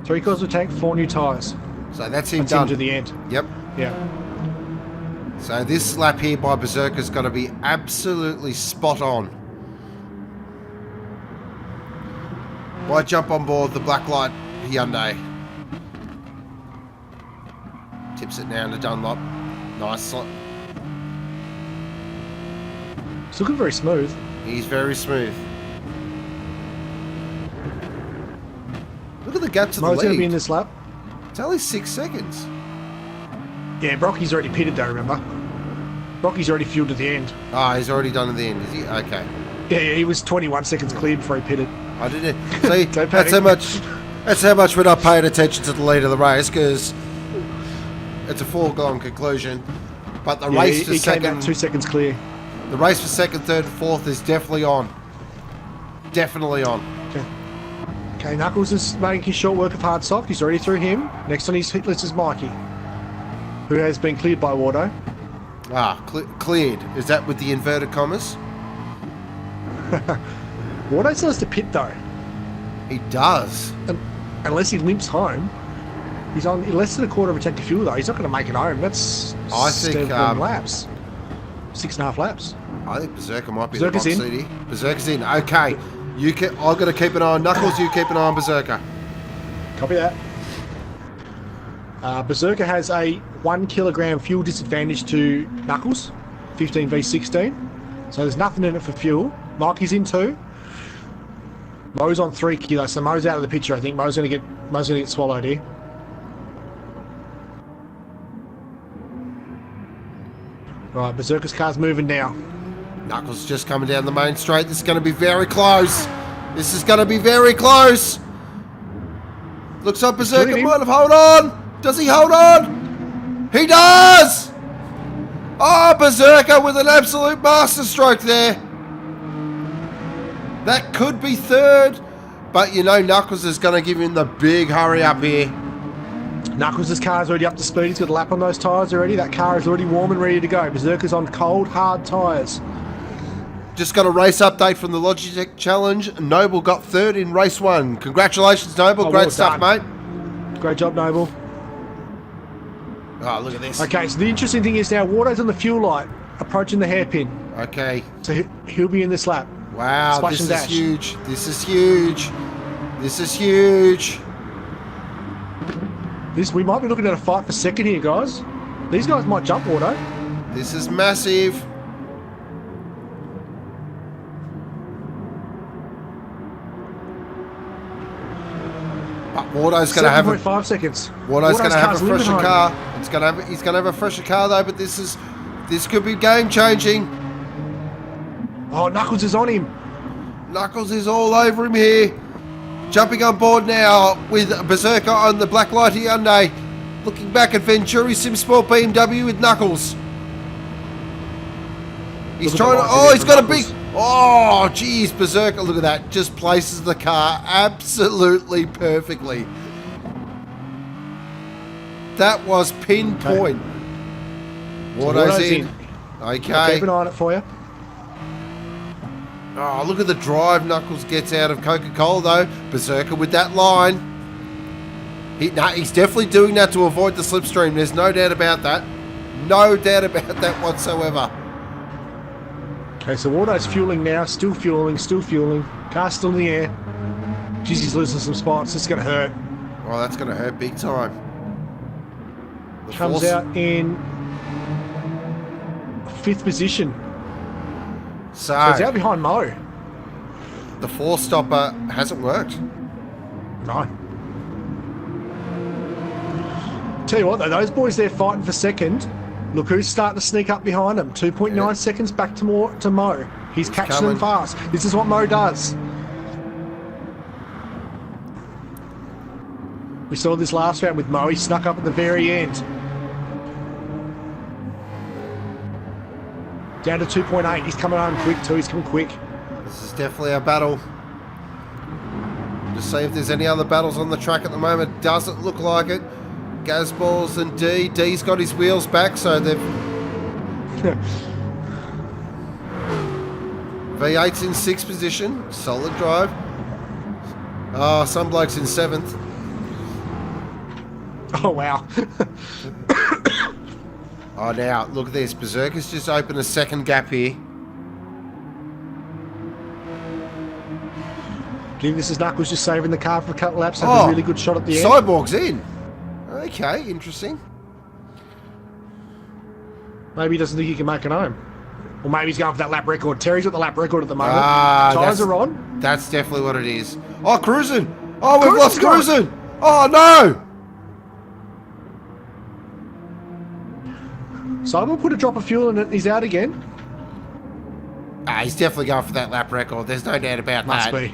3 quarters of tank, 4 new tyres. So that's him That's done. him to the end. Yep. Yeah. So this lap here by Berserker's got to be absolutely spot on. Why jump on board the black light Hyundai? Tips it down to Dunlop. Nice slot. It's looking very smooth. He's very smooth. Look at the gap to the Mo's going to be lead. in this lap. It's only 6 seconds. Yeah, Brocky's already pitted though, remember? Brocky's already fueled to the end. Ah, he's already done at the end, is he? Okay. Yeah, he was 21 seconds clear before he pitted. I didn't. See, Don't that's how much we're not paying attention to the lead of the race, because it's a foregone conclusion. But the race for he second, came out 2 seconds clear. the race for second, third, and fourth is definitely on. Definitely on. Okay, Knuckles is making short work of hard soft. He's already through him. Next on his hit list is Mikey, who has been cleared by Wardo. Ah, cleared. Is that with the inverted commas? Wardo still has to pit though. He does. Unless he limps home. He's on less than a quarter of a tank of fuel though. He's not going to make it home. That's I think 7 laps. 6.5 laps. I think Berserker might be Berserker's the box seat here. Berserker's in. Okay. I've got to keep an eye on Knuckles. You keep an eye on Berserker. Copy that. Berserker has a 1 kilogram fuel disadvantage to Knuckles, 15 v 16. So there's nothing in it for fuel. Mikey's in 2. Mo's on 3 kilos, so Mo's out of the picture. I think Mo's gonna get swallowed here. Right, Berserker's car's moving now. Knuckles just coming down the main straight. This is going to be very close. This is going to be very close. Looks like Berserker might have hold on. Does he hold on? He does! Oh, Berserker with an absolute masterstroke there. That could be third, but you know Knuckles is going to give him the big hurry up here. Knuckles' car's already up to speed. He's got a lap on those tyres already. That car is already warm and ready to go. Berserker's on cold, hard tyres. Just got a race update from the Logitech Challenge. Noble got third in race 1. Congratulations, Noble. Great stuff, mate. Great job, Noble. Oh, look at this. Okay, so the interesting thing is now Wardo's on the fuel light, approaching the hairpin. Okay. So he'll be in this lap. Wow, Splash this and is dash. huge. This is huge. This is huge. We might be looking at a fight for second here, guys. These guys might jump Wardo. This is massive. But Wardo's going to have 7.5 seconds. Wardo's going to have a car's limit fresher home. car. He's going to have a fresher car though. But this could be game changing. Oh, Knuckles is on him. Knuckles is all over him here. Jumping on board now with Berserker on the black light Hyundai. Looking back at Venturi Sim Sport BMW with Knuckles. He's trying to... Oh, he's got a big... Oh, geez, Berserker, look at that. Just places the car absolutely perfectly. That was pinpoint. Wardo's in. I'll Okay. keep an eye on it for you. Oh, look at the drive Knuckles gets out of Coca-Cola, though. Berserker with that line. He's definitely doing that to avoid the slipstream. There's no doubt about that. No doubt about that whatsoever. Okay, so Wardo's fueling now. Still fueling, still fueling. Car's still in the air. Jeez, he's losing some spots. It's going to hurt. Oh, that's going to hurt big time. The Comes force- out in 5th position. So it's out behind Mo. The four stopper hasn't worked. No. Tell you what though, those boys there fighting for second. Look who's starting to sneak up behind them. 2.9 seconds back to Mo. He's catching coming. them fast. This is what Mo does. We saw this last round with Mo. He snuck up at the very end. Down to 2.8. He's coming on quick too. He's coming quick. This is definitely a battle. Just see if there's any other battles on the track at the moment. Doesn't look like it. Gazballs and D. D's got his wheels back, so they've... V8's in 6th position. Solid drive. Oh, some bloke's in 7th. Oh, wow. Oh, now, look at this. Berserker's just opened a second gap here. I think this is Knuckles just saving the car for a couple laps. Have a really good shot at the end. Cyborg's in. Okay, interesting. Maybe he doesn't think he can make it home. Or maybe he's going for that lap record. Terry's got the lap record at the moment. Tyres are on. That's definitely what it is. Oh, cruising. Oh, we've lost cruising. Oh, no. Cyborg put a drop of fuel in it. He's out again. He's definitely going for that lap record. There's no doubt about that. Must be.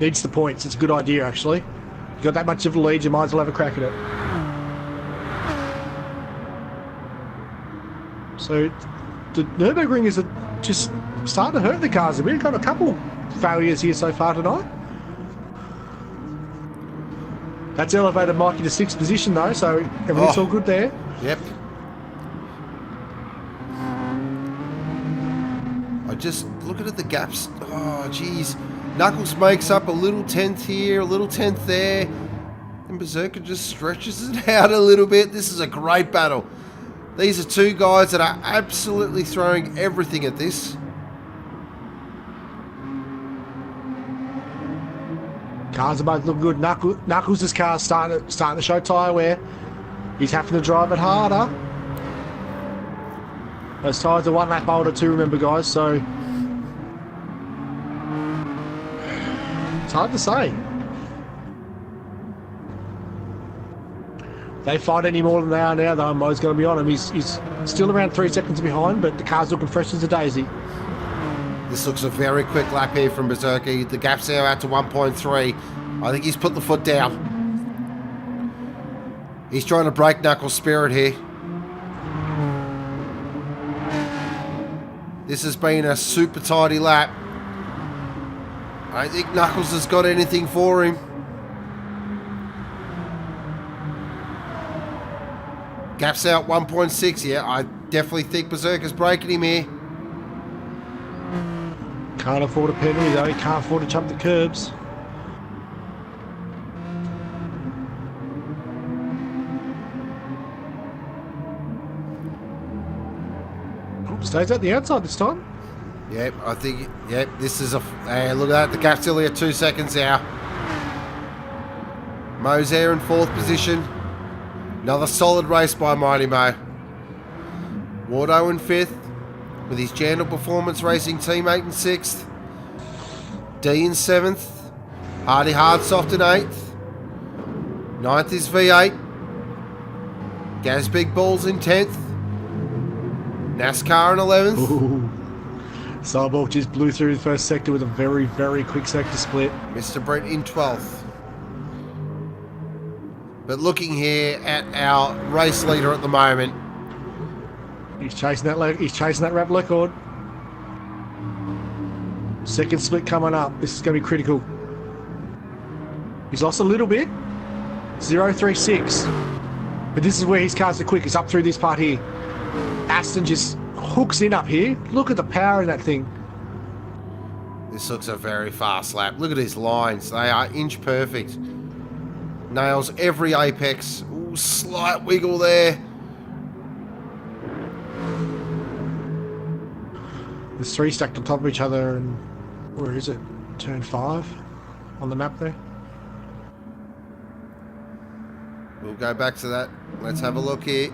Needs the points. It's a good idea, actually. You got that much of a lead, you might as well have a crack at it. So, the Nürburgring is just starting to hurt the cars. We've got a couple failures here so far tonight. That's elevated Mikey to 6th position, though, so everything's all good there. Yep. Just looking at the gaps. Oh, geez. Knuckles makes up a little 10th here, a little 10th there. And Berserker just stretches it out a little bit. This is a great battle. These are two guys that are absolutely throwing everything at this. Cars are both looking good. Knuckles' car's starting to show tyre wear. He's having to drive it harder. Those tyres are 1 lap older too, remember, guys, so it's hard to say. If they fight any more than they are now, though, Mo's going to be on him. He's still around 3 seconds behind, but the car's looking fresh as a daisy. This looks a very quick lap here from Berserker. The gap's now out to 1.3. I think he's put the foot down. He's trying to break Knuckles' spirit here. This has been a super tidy lap. I don't think Knuckles has got anything for him. Gap's out 1.6. Yeah, I definitely think Berserker's breaking him here. Can't afford a penalty, though. He can't afford to jump the curbs. Stays at the outside this time. Yep, I think, yep, this is a... Hey, look at that, the gap's only at 2 seconds now. Mo's there in 4th position. Another solid race by Mighty Mo. Wardo in 5th, with his Jandal Performance Racing teammate in 6th. D in 7th. Hardy Hardsoft in 8th. 9th is V8. Gaz Big Balls in 10th. NASCAR in 11th. Cyborg just blew through the first sector with a very, very quick sector split. Mr. Brent in 12th. But looking here at our race leader at the moment. He's chasing that lap record. Second split coming up. This is going to be critical. He's lost a little bit. 0.36. But this is where his cars are quick. It's up through this part here. Aston just hooks in up here. Look at the power in that thing. This looks a very fast lap. Look at his lines. They are inch perfect. Nails every apex. Ooh, slight wiggle there. There's 3 stacked on top of each other, and where is it? Turn 5 on the map there. We'll go back to that. Let's have a look here.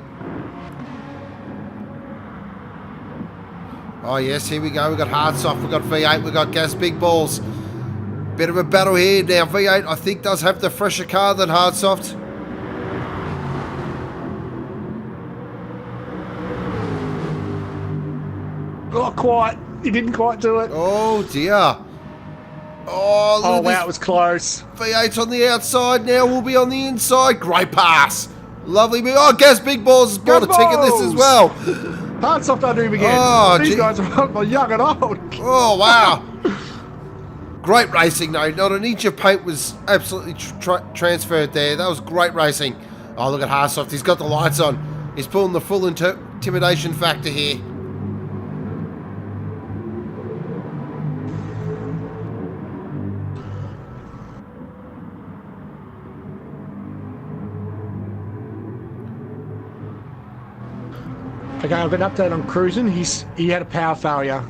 Oh yes, here we go. We've got Hardsoft, we've got V8, we've got Gas Big Balls. Bit of a battle here. Now V8, I think, does have the fresher car than Hardsoft. Not quite. He didn't quite do it. Oh dear. Oh, look at wow, this. it was close. V8's on the outside now. We'll be on the inside. Great pass. Lovely move. Oh, Gas Big Balls has bought a ticket this as well. Hard soft under him again. Oh, These gee. guys are young and old. Oh, wow. Great racing, though. Not an inch of paint was absolutely transferred there. That was great racing. Oh, look at Harsoft. He's got the lights on. He's pulling the full intimidation factor here. Okay, I've got an update on Cruising. He had a power failure.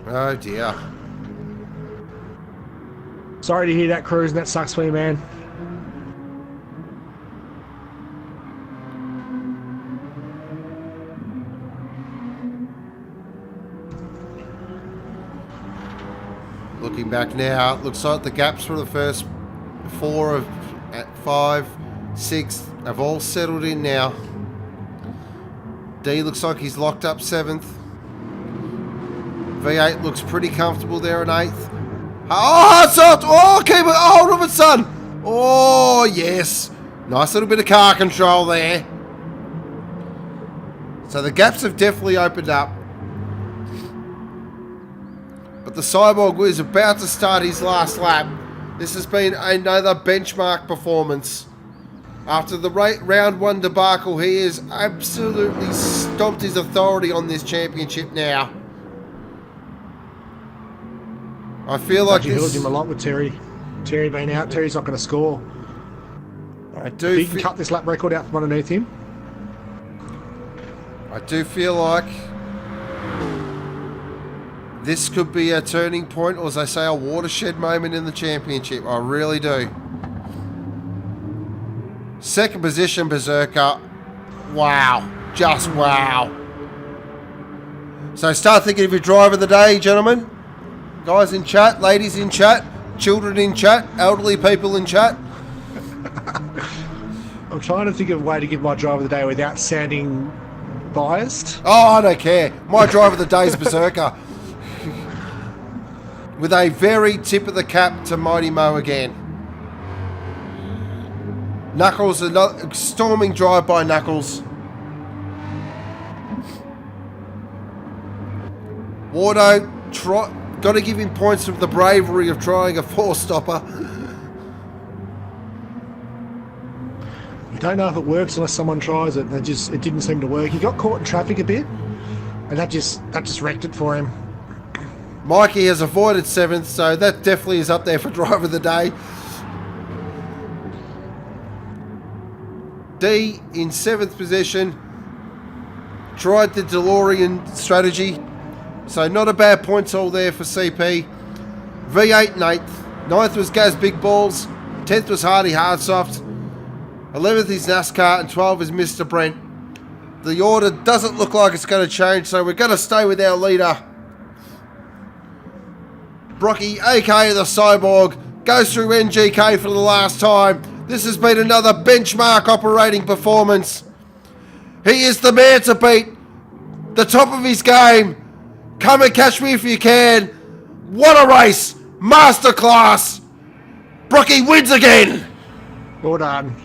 Oh, dear. Sorry to hear that, Cruising. That sucks for you, man. Looking back now, looks like the gaps for the first 4 of 5, 6 have all settled in now. D looks like he's locked up 7th. V8 looks pretty comfortable there in 8th. Oh, it's out! Oh, keep it hold of it, son! Oh, yes. Nice little bit of car control there. So the gaps have definitely opened up. But the Cyborg is about to start his last lap. This has been another benchmark performance. After the round 1 debacle, he has absolutely stomped his authority on this championship now. I feel like Actually hurt him a lot with Terry. Terry being out. Terry's not going to score. I do. If he can cut this lap record out from underneath him. I do feel like this could be a turning point, or as they say, a watershed moment in the championship. I really do. 2nd position, Berserker. Wow. Just wow. So start thinking of your driver of the day, gentlemen. Guys in chat, ladies in chat, children in chat, elderly people in chat. I'm trying to think of a way to give my driver of the day without sounding biased. Oh, I don't care. My driver of the day is Berserker. With a very tip of the cap to Mighty Mo again. Knuckles, another storming drive by Knuckles. Wardo, got to give him points for the bravery of trying a 4-stopper. You don't know if it works unless someone tries it. It didn't seem to work. He got caught in traffic a bit, and that just wrecked it for him. Mikey has avoided 7th, so that definitely is up there for driver of the day. D in 7th position. Tried the DeLorean strategy. So not a bad points all there for CP. V8 in 8th. 9th was Gaz Big Balls. 10th was Hardy Hardsoft. 11th is NASCAR. And 12th is Mr. Brent. The order doesn't look like it's going to change, so we're going to stay with our leader. Brocky, aka the Cyborg, goes through NGK for the last time. This has been another benchmark operating performance. He is the man to beat. The top of his game. Come and catch me if you can. What a race. Masterclass. Brocky wins again. Well done.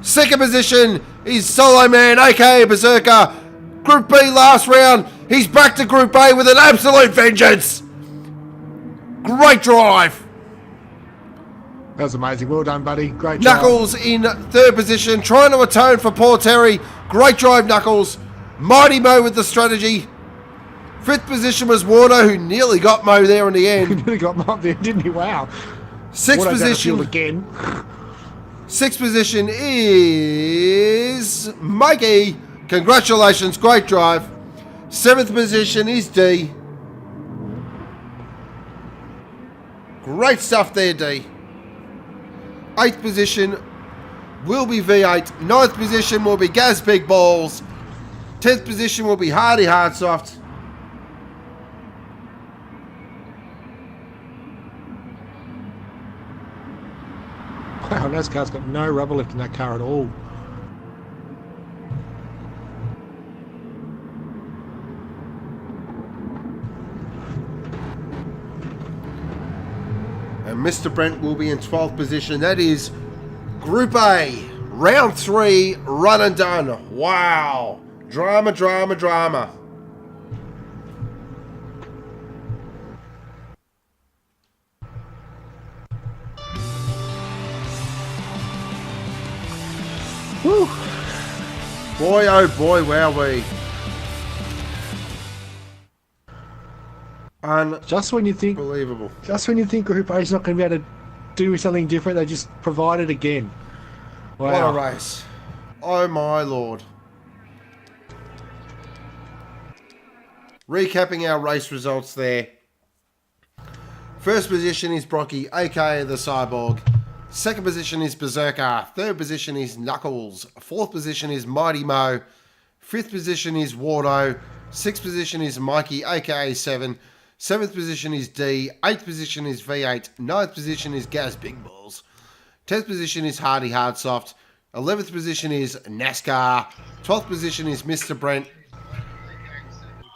2nd position is Solo Man, aka Berserker. Group B last round. He's back to Group A with an absolute vengeance. Great drive. That was amazing. Well done, buddy. Great job. Knuckles in 3rd position, trying to atone for poor Terry. Great drive, Knuckles. Mighty Mo with the strategy. 5th position was Warner, who nearly got Mo there in the He end. nearly got Mo there, didn't he? Wow. 6th position. Again. 6th position is Mikey. Congratulations, great drive. 7th position is D. Great stuff there, D. 8th position will be V8. 9th position will be Gaz Big Balls. 10th position will be Hardy Hardsoft. Wow, NASCAR's got no rubber left in that car at all. And Mr. Brent will be in 12th position. That is Group A, Round 3, run and done. Wow. Drama, drama, drama. Woo. Boy, oh boy, wowee. Just when you think Unbelievable. Group A is not going to be able to do something different, they just provide it again. Wow. What a race. Oh my lord. Recapping our race results there. First position is Brocky, aka the Cyborg. Second position is Berserker. Third position is Knuckles. Fourth position is Mighty Mo. Fifth position is Wardo. Sixth position is Mikey, aka 7. Seventh position is D. Eighth position is V8. Ninth position is Gaz Big Balls. 10th position is Hardy Hardsoft. 11th position is NASCAR. 12th position is Mr. Brent.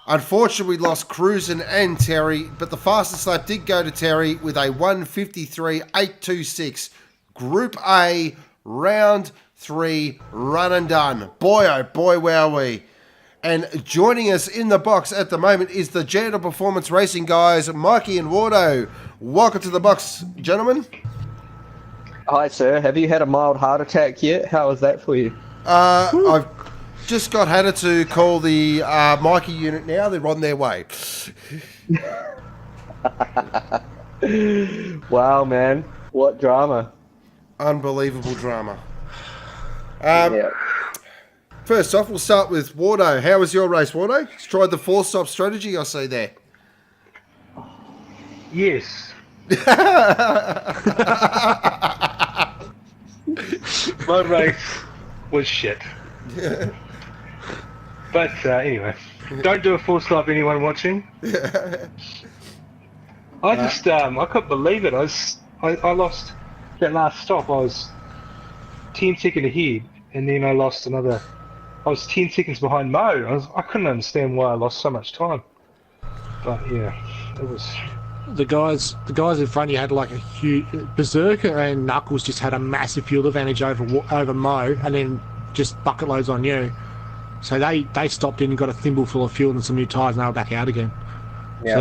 Unfortunately, we lost Cruisin' and Terry, but the fastest lap did go to Terry with a 1:53.826. Group A, round 3, run and done. Boy, oh boy, wowee. And joining us in the box at the moment is the Jandal Performance Racing guys, Mikey and Wardo. Welcome to the box, gentlemen. Hi, sir. Have you had a mild heart attack yet? How was that for you? I've just got Hannah to call the Mikey unit now. They're on their way. Wow, man. What drama. Unbelievable drama. Yeah. First off, we'll start with Wardo. How was your race, Wardo? Tried the 4-stop strategy, I see there. Yes. My race was shit. But anyway, don't do a full stop, anyone watching. I just, I couldn't believe it. I lost that last stop. I was 10 seconds ahead, and then I lost another. I was 10 seconds behind Mo. I couldn't understand why I lost so much time. But yeah, it was. The guys in front of you had like a huge Berserker, and Knuckles just had a massive fuel advantage over Mo, and then just bucket loads on you. So they stopped in and got a thimble full of fuel and some new tyres, and they were back out again. Yeah. So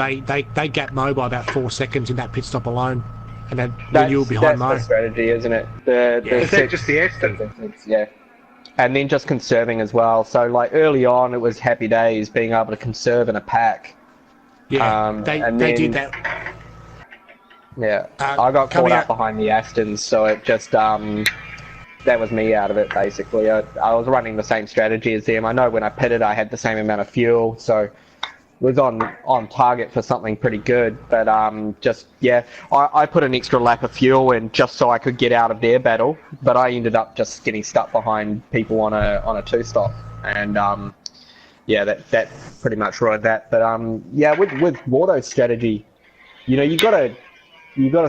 they gapped Mo by about 4 seconds in that pit stop alone, and then you were behind Mo. That's the strategy, isn't it? Is that just the Aston? Yeah. And then just conserving as well. So like early on, it was happy days being able to conserve in a pack. Yeah, they did that. Yeah, I got caught up behind the Astons, so it just that was me out of it basically. I was running the same strategy as them. I know when I pitted, I had the same amount of fuel, so was on target for something pretty good. But I put an extra lap of fuel in just so I could get out of their battle. But I ended up just getting stuck behind people on a 2-stop, and that pretty much ruined that. But with Wardo's strategy, you gotta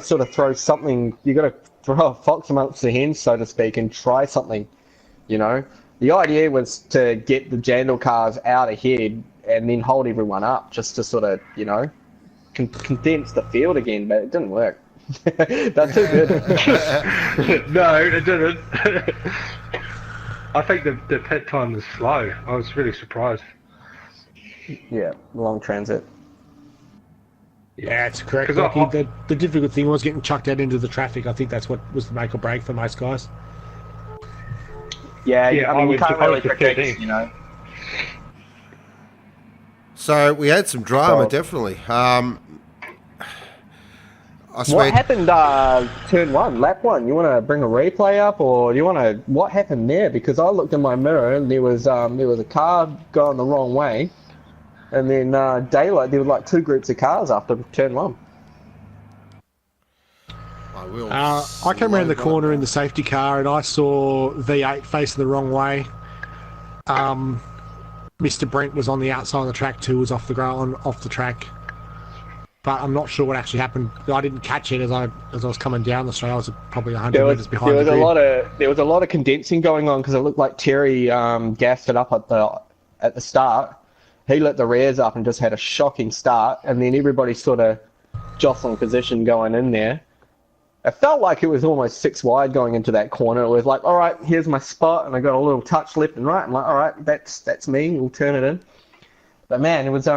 sort of throw something. You gotta throw a fox amongst the hens, so to speak, and try something. The idea was to get the Jandal cars out ahead and then hold everyone up, just to sort of condense the field again. But it didn't work. That's too good. No, it didn't. I think the pit time was slow. I was really surprised. Yeah, long transit. Yeah, it's correct. The difficult thing was getting chucked out into the traffic. I think that's what was the make or break for most guys. Yeah, I mean, you can't really predict, So we had some drama, definitely. What happened turn 1, lap 1? You want to bring a replay up, or do you want to? What happened there? Because I looked in my mirror and there was a car going the wrong way, and then daylight. There were like 2 groups of cars after turn 1. I came around the corner in the safety car and I saw V8 facing the wrong way. Mr. Brent was on the outside of the track too, was off the track. But I'm not sure what actually happened. I didn't catch it as I was coming down the straight. I was probably 100 metres behind. There was a lot of condensing going on because it looked like Terry gassed it up at the start. He lit the rears up and just had a shocking start, and then everybody sort of jostling position going in there. It felt like it was almost 6 wide going into that corner. It was like, all right, here's my spot, and I got a little touch left and right. I'm like, all right, that's me. We'll turn it in. But man, it was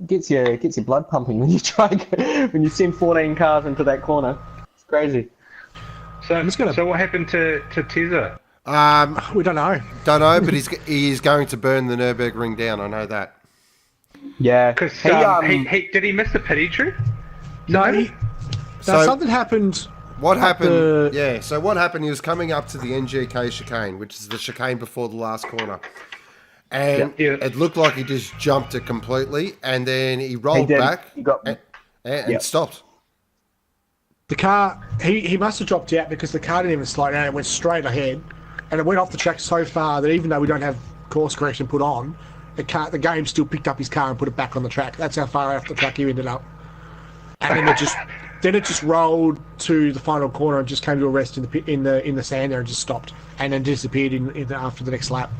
gets your blood pumping when you when you send 14 cars into that corner. It's crazy. So what happened to Tezza? We don't know. Don't know, but he's going to burn the Nürburgring down. I know that. Yeah. Because did he miss the pity trip? No, something happened. What happened? Yeah. So what happened? He was coming up to the NGK chicane, which is the chicane before the last corner, and it looked like he just jumped it completely, and then he rolled back and stopped. The car, he must have dropped out because the car didn't even slow down. It went straight ahead, and it went off the track so far that even though we don't have course correction put on, the game still picked up his car and put it back on the track. That's how far off the track he ended up. And then it just rolled to the final corner and just came to a rest in the sand there and just stopped, and then disappeared after the next lap.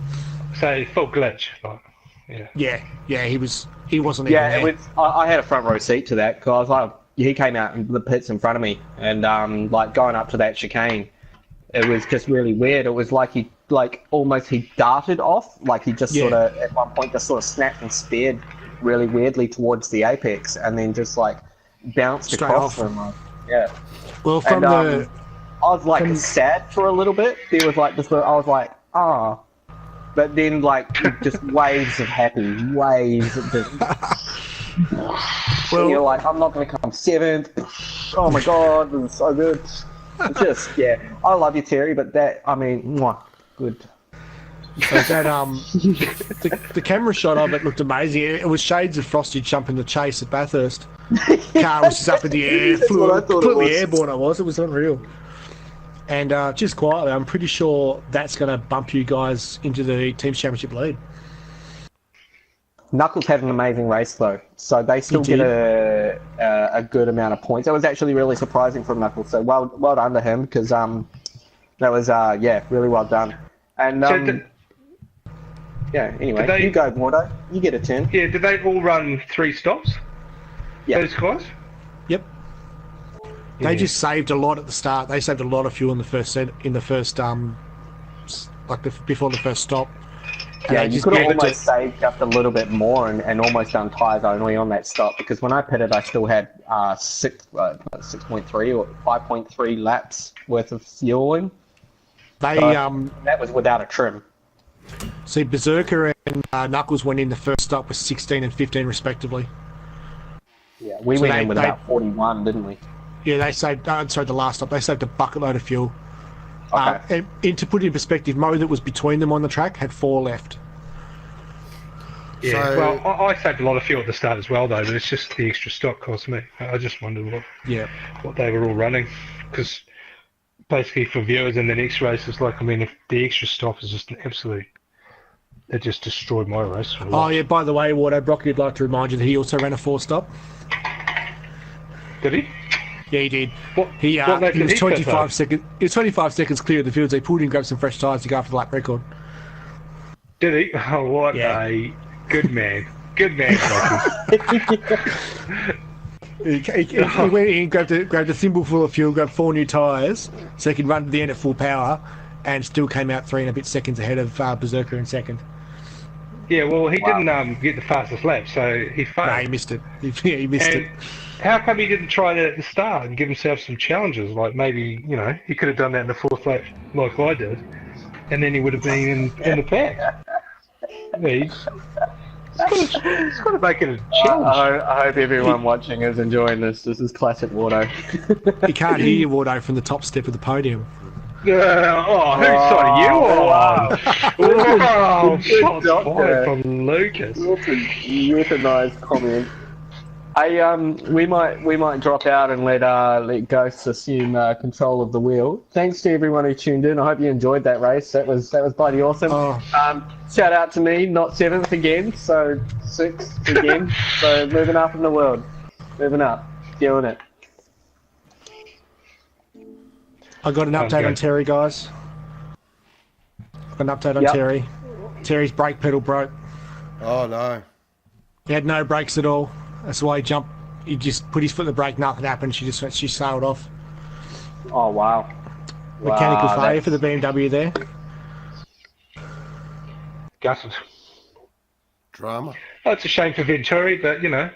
So full glitch. Yeah, he wasn't. Yeah, even there. I had a front row seat to that because I was like, he came out in the pits in front of me, and like going up to that chicane, it was just really weird. It was like he darted off, like he just sort of at one point just sort of snapped and speared really weirdly towards the apex, and then just like bounced straight across off. from like, yeah. Well, from I was like sad for a little bit. There was like this. I was like, ah. But then, like, just waves of happy, waves of just... Well, you're like, I'm not going to come 7th. Oh, my God, this is so good. Just, yeah. I love you, Terry, but that, I mean, mwah, good. That, the camera shot of it looked amazing. It was shades of Frosty jumping the chase at Bathurst. Car was just up in the air, completely airborne. It was unreal. And just quietly, I'm pretty sure that's going to bump you guys into the Teams Championship lead. Knuckles had an amazing race, though. So they still get a good amount of points. That was actually really surprising from Knuckles. So well done to him, because that was, really well done. And, anyway, you go, Mordo. You get a 10. Yeah, did they all run 3 stops? Yeah. Those guys? Yep. They just saved a lot at the start. They saved a lot of fuel in the first before the first stop. Yeah, you could have almost saved up a little bit more and almost done tyres only on that stop, because when I pitted, I still had 6.3 or 5.3 laps worth of fueling. That was without a trim. See, Berserker and Knuckles went in the first stop with 16 and 15 respectively. Yeah, we went in with about 41, didn't we? Yeah, they saved. The last stop, they saved a bucket load of fuel. Okay. And to put it in perspective, Mo that was between them on the track had 4 left. Yeah, So, well, I saved a lot of fuel at the start as well, though, but it's just the extra stock cost me. I just wondered what they were all running, because basically for viewers in the next race, it's like, I mean, if the extra stop is just absolutely, it just destroyed my race. Oh yeah, by the way, Wardo, Brocky would like to remind you that he also ran a 4-stop. Did he? Yeah, he did. He what was 25 seconds. He was 25 seconds clear of the field. So he pulled in, grabbed some fresh tyres to go after the lap record. Did he? Oh, what a good man! Good man, Brocky. He went in, grabbed a thimble full of fuel, grabbed 4 new tyres, so he could run to the end at full power, and still came out 3 and a bit seconds ahead of Berserker in second. Yeah, well, he didn't get the fastest lap, so he failed. No, he missed it. He missed it. How come he didn't try that at the start and give himself some challenges? Like maybe, he could have done that in the 4th lap like I did, and then he would have been in the pack. He's got to make it a challenge. I hope everyone watching is enjoying this. This is classic Wardo. You can't hear you, Wardo, from the top step of the podium. Whose side are you on? Wow, shots fired from Lucas. Euthanized comment. We might drop out and let Ghosts assume control of the wheel. Thanks to everyone who tuned in. I hope you enjoyed that race. That was bloody awesome. Oh. Shout out to me, not 7th again, so 6th again. So moving up in the world, moving up, doing it. I got an update on Terry, guys. Got an update on Terry. Terry's brake pedal broke. Oh no. He had no brakes at all. That's why he jumped. He just put his foot in the brake. Nothing happened. She sailed off. Oh wow. Mechanical failure for the BMW there. Gutted. Drama. Oh, it's a shame for Venturi, but take that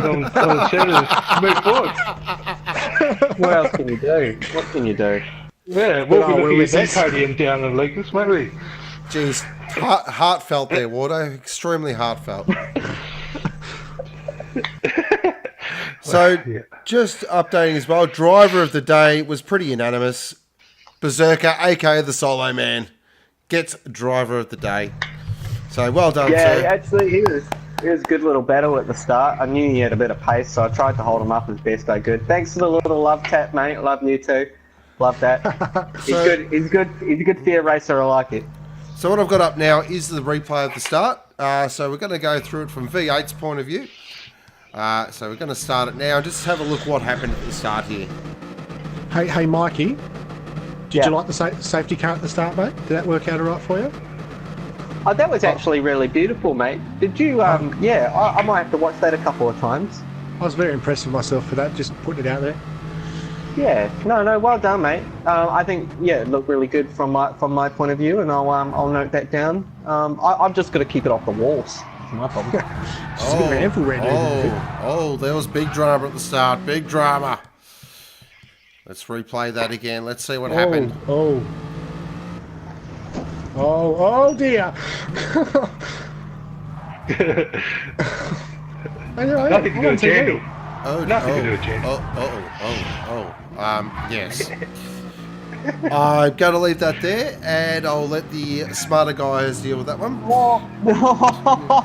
on the chin and move forward. What else can you do? What can you do? Yeah, we'll be looking at that this? podium down in Lucas, won't we? Jeez, heartfelt there, Wardo. Extremely heartfelt. So, just updating as well, driver of the day was pretty unanimous. Berserker, aka the Solo Man, gets driver of the day. So, well done, Yeah, sir. actually, he was a good little battle at the start. I knew he had a bit of pace, so I tried to hold him up as best I could. Thanks for the little love tap, mate. Love you too. Love that. He's good. He's good. He's a good fair racer. I like it. So what I've got up now is the replay of the start. So we're going to go through it from V8's point of view. So we're going to start it now and just have a look what happened at the start here. Hey, Mikey. Did you like the safety car at the start, mate? Did that work out all right for you? Oh, that was actually really beautiful, mate. Did you? Yeah, I might have to watch that a couple of times. I was very impressed with myself for that, just putting it out there. Yeah, no, well done, mate. I think it looked really good from my point of view, and I'll note that down. I'm just gonna keep it off the walls. No problem. Just a bit of an Oh, there was big drama at the start. Big drama. Let's replay that again. Let's see what happened. Oh dear. Nothing to do with Jandal. Nothing to do with Jandal. Yes. I'm going to leave that there, and I'll let the smarter guys deal with that one.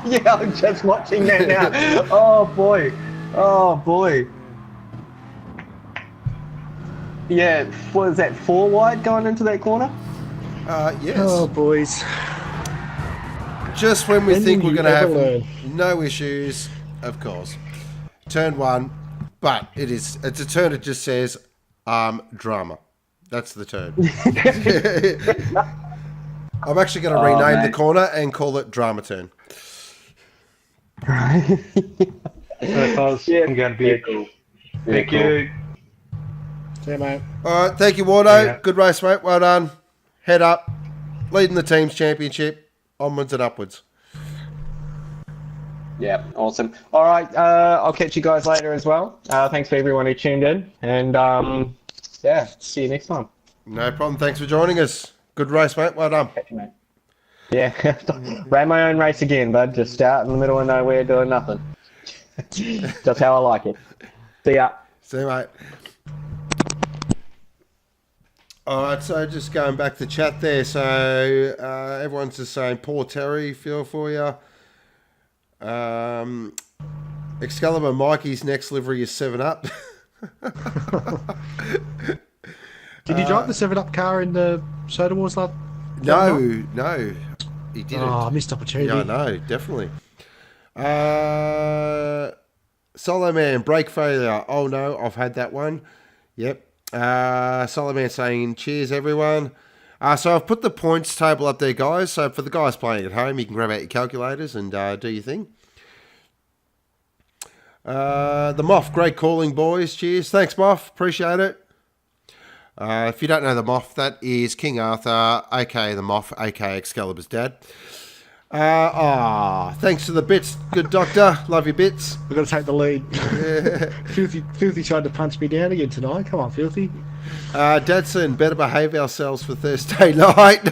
Yeah, I'm just watching that now. Oh boy. Yeah, what is that, 4 wide going into that corner? Yes. Oh, boys. Just when we think we're going to have learn? no issues, of course. Turn 1, but it's a turn that just says drama. That's the turn. I'm actually going to rename the corner and call it Drama Turn. I'm going to be cool. Thank you. See you, mate. All right, thank you, Wardo. Yeah. Good race, mate. Well done. Head up. Leading the team's championship. Onwards and upwards. Yeah, awesome. All right, I'll catch you guys later as well. Thanks for everyone who tuned in, and see you next time. No problem. Thanks for joining us. Good race, mate. Well done. Catch you, mate. Yeah, ran my own race again, bud. Just out in the middle of nowhere doing nothing. Just how I like it. See ya. See you, mate. All right, so just going back to chat there. So everyone's just saying, poor Terry, feel for you. Excalibur Mikey's next livery is 7-Up. Did you drive the 7-Up car in the Soda Wars last? No, he didn't. Oh, missed opportunity. Yeah, I know, definitely. Solo Man, brake failure. Oh no, I've had that one. Yep. Solo Man saying, cheers everyone. So I've put the points table up there, guys. So for the guys playing at home, you can grab out your calculators and do your thing. The Moff, great calling, boys. Cheers. Thanks, Moff. Appreciate it. If you don't know the Moff, that is King Arthur, aka the Moff, aka Excalibur's dad. Thanks for the bits, good doctor. Love your bits. We've got to take the lead. Filthy tried to punch me down again tonight. Come on, Filthy. Dadson, better behave ourselves for Thursday night.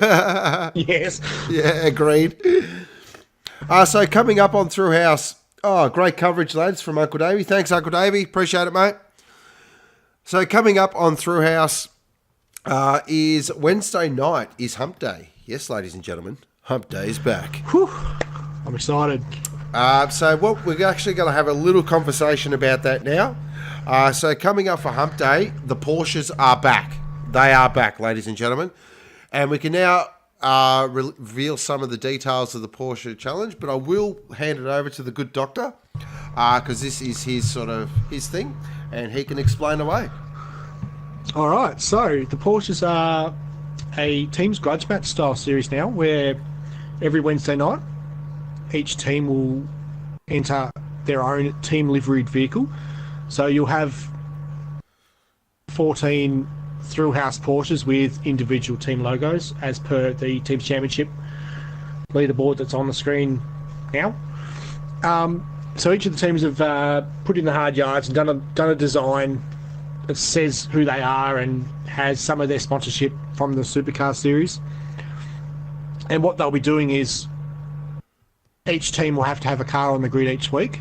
Yes. Yeah, agreed. So coming up on Thrillhouse. Oh, great coverage, lads, from Uncle Davey. Thanks, Uncle Davey. Appreciate it, mate. So coming up on Thrillhouse is Wednesday night is Hump Day. Yes, ladies and gentlemen, Hump Day is back. Whew. I'm excited. So what we're actually going to have a little conversation about that now. So coming up for Hump Day, the Porsches are back. They are back, ladies and gentlemen. And we can now reveal some of the details of the Porsche challenge, but I will hand it over to the good doctor because this is his thing, and he can explain away. All right, so the Porsches are a team's grudge match style series now, where every Wednesday night, each team will enter their own team liveried vehicle. So you'll have 14 Thrillhouse Porsches with individual team logos as per the team's championship leaderboard that's on the screen now. So each of the teams have put in the hard yards and done a design that says who they are and has some of their sponsorship from the Supercars series. And what they'll be doing is each team will have to have a car on the grid each week,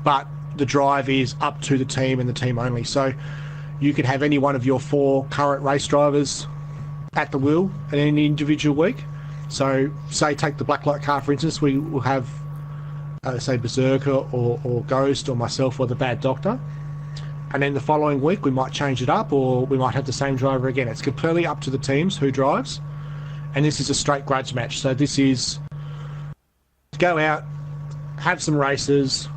but the drive is up to the team and the team only. So you could have any one of your 4 current race drivers at the wheel at any individual week. So say take the Blacklight car for instance, we will have say Berserker or Ghost or myself or the Bad Doctor, and then the following week we might change it up, or we might have the same driver again. It's completely up to the teams who drives, and this is a straight grudge match. So this is go out, have some races,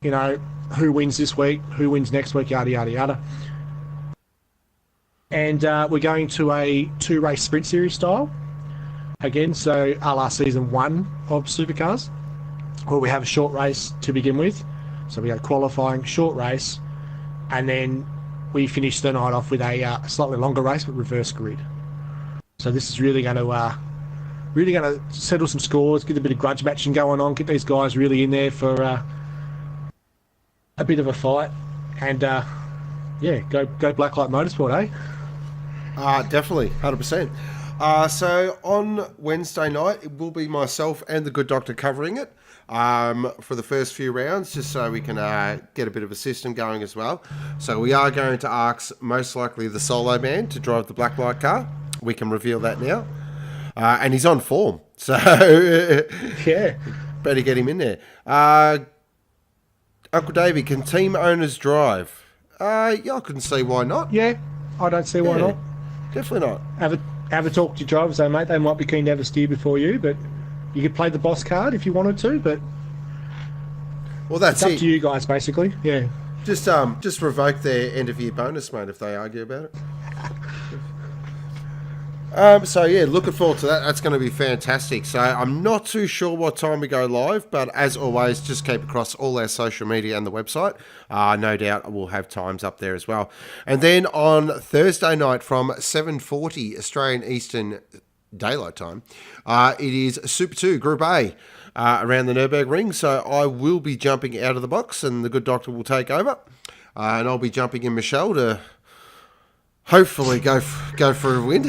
you know, who wins this week, who wins next week, yada yada yada. And we're going to a 2-race sprint series style again, so a la season 1 of Supercars, where we have a short race to begin with. So we have qualifying, short race, and then we finish the night off with a slightly longer race but reverse grid. So this is really going to settle some scores, get a bit of grudge matching going on, get these guys really in there for a bit of a fight, and yeah, go Blacklight Motorsport, eh? Definitely, 100%. So on Wednesday night, it will be myself and the Good Doctor covering it for the first few rounds, just so we can get a bit of a system going as well. So we are going to ask most likely the solo man to drive the Blacklight car. We can reveal that now. And he's on form, so yeah, better get him in there. Uncle Davey, can team owners drive? Yeah, I couldn't see why not. Yeah, I don't see why not. Definitely not. Have a talk to your drivers, though, mate. They might be keen to have a steer before you, but you could play the boss card if you wanted to. But well, that's it's up to you guys, basically. Yeah. Just revoke their end of year bonus, mate, if they argue about it. So yeah, looking forward to that. That's going to be fantastic. So I'm not too sure what time we go live, but as always, just keep across all our social media and the website. No doubt we'll have times up there as well. And then on Thursday night from 7:40 Australian Eastern Daylight Time, it is Super 2 Group A around the Nürburgring. So I will be jumping out of the box, and the Good Doctor will take over, and I'll be jumping in Michelle to hopefully go for a win.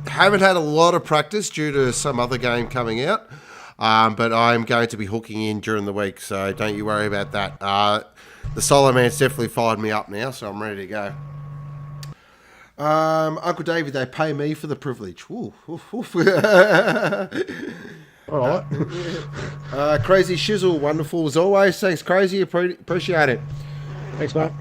Haven't had a lot of practice due to some other game coming out, but I'm going to be hooking in during the week, so don't you worry about that. The solo man's definitely fired me up now, so I'm ready to go. Uncle David, they pay me for the privilege. Ooh, oof, oof. All right. Crazy Shizzle, wonderful as always. Thanks, Crazy. Appreciate it. Thanks, mate.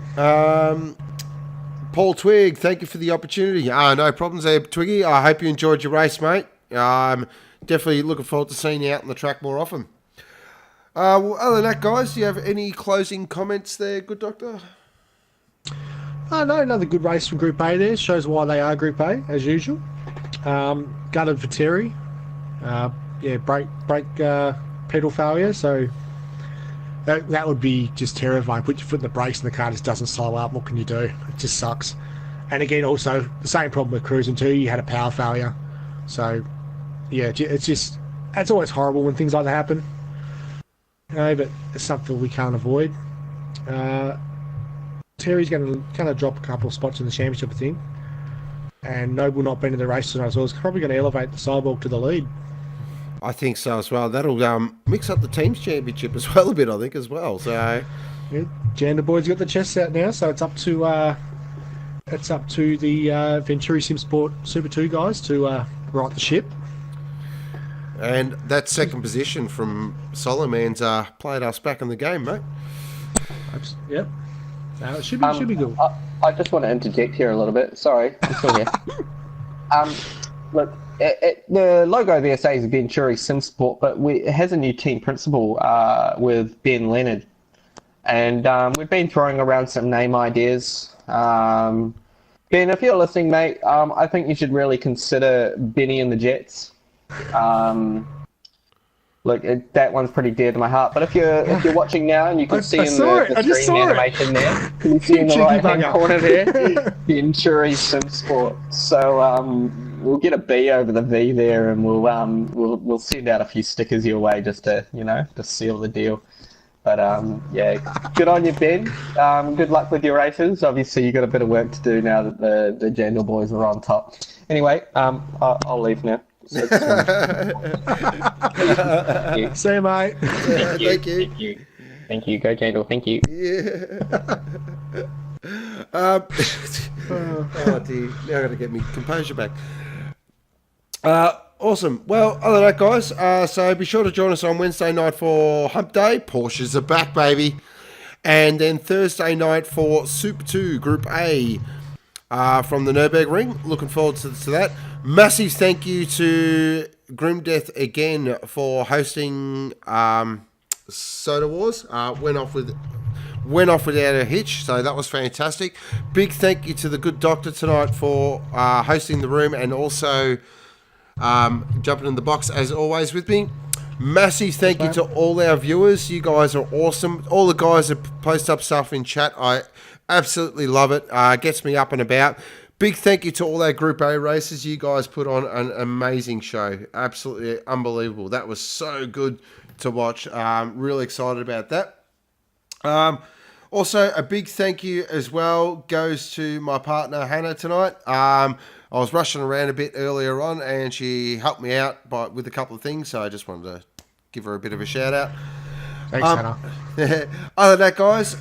Paul Twig, thank you for the opportunity. No problems there, Twiggy. I hope you enjoyed your race, mate. Definitely looking forward to seeing you out on the track more often. Well, other than that, guys, do you have any closing comments there, Good Doctor? No, another good race from Group A there. Shows why they are Group A, as usual. Gutted for Terry. Brake pedal failure, so that would be just terrifying. Put your foot in the brakes and the car just doesn't slow up. What can you do? It just sucks. And again, also, the same problem with cruising too. You had a power failure. So, yeah, it's always horrible when things like that happen. But it's something we can't avoid. Terry's going to drop a couple of spots in the championship, I think. And Noble not being in the race tonight as well is probably going to elevate the Cyborg to the lead. I think so as well. That'll mix up the team's championship as well a bit, I think, as well. So, yeah, Jander Boyd's got the chests out now, so it's up to the Venturi Sim Sport Super 2 guys to right the ship. And that second position from Solo Man's played us back in the game, mate. Yep. It should be good. I just want to interject here a little bit. Sorry, I'm still here. Look, the logo there says Venturi Sim Sport, but it has a new team principal with Ben Leonard. And we've been throwing around some name ideas. Ben, if you're listening, mate, I think you should really consider Benny and the Jets. Look, that one's pretty dear to my heart. But if you're watching now and you can see in the screen animation there, can you see in the right-hand corner there, Venturi Sim Sport. So we'll get a B over the V there, and we'll send out a few stickers your way just to to seal the deal. But yeah, good on you, Ben. Good luck with your races. Obviously, you've got a bit of work to do now that the Jandal boys are on top. Anyway, I'll leave now. So thank you. See you, mate. Thank you. Thank you. Thank you. Go Jandal. Thank you. Yeah. Oh dear, now I got to get me composure back. Awesome. Well, other than that, guys, so be sure to join us on Wednesday night for Hump Day. Porsches are back, baby. And then Thursday night for Super 2 Group A from the Nürburgring. Looking forward to that. Massive thank you to Grimdeath again for hosting Soda Wars. Went off without a hitch, so that was fantastic. Big thank you to the good doctor tonight for hosting the room and also jumping in the box as always with me. Massive thank you to all our viewers. You guys are awesome. All the guys that post up stuff in chat, I absolutely love it. Gets me up and about. Big thank you to all our Group A races. You guys put on an amazing show. Absolutely unbelievable. That was so good to watch. Really excited about that. Also, a big thank you as well goes to my partner Hannah tonight. I was rushing around a bit earlier on and she helped me out with a couple of things, so I just wanted to give her a bit of a shout out. Thanks, Hannah. Other than that, guys,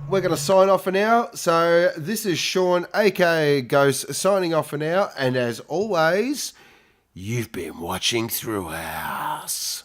we're going to sign off for now. So this is Sean, aka Ghost, signing off for now. And as always, you've been watching Thrillhouse.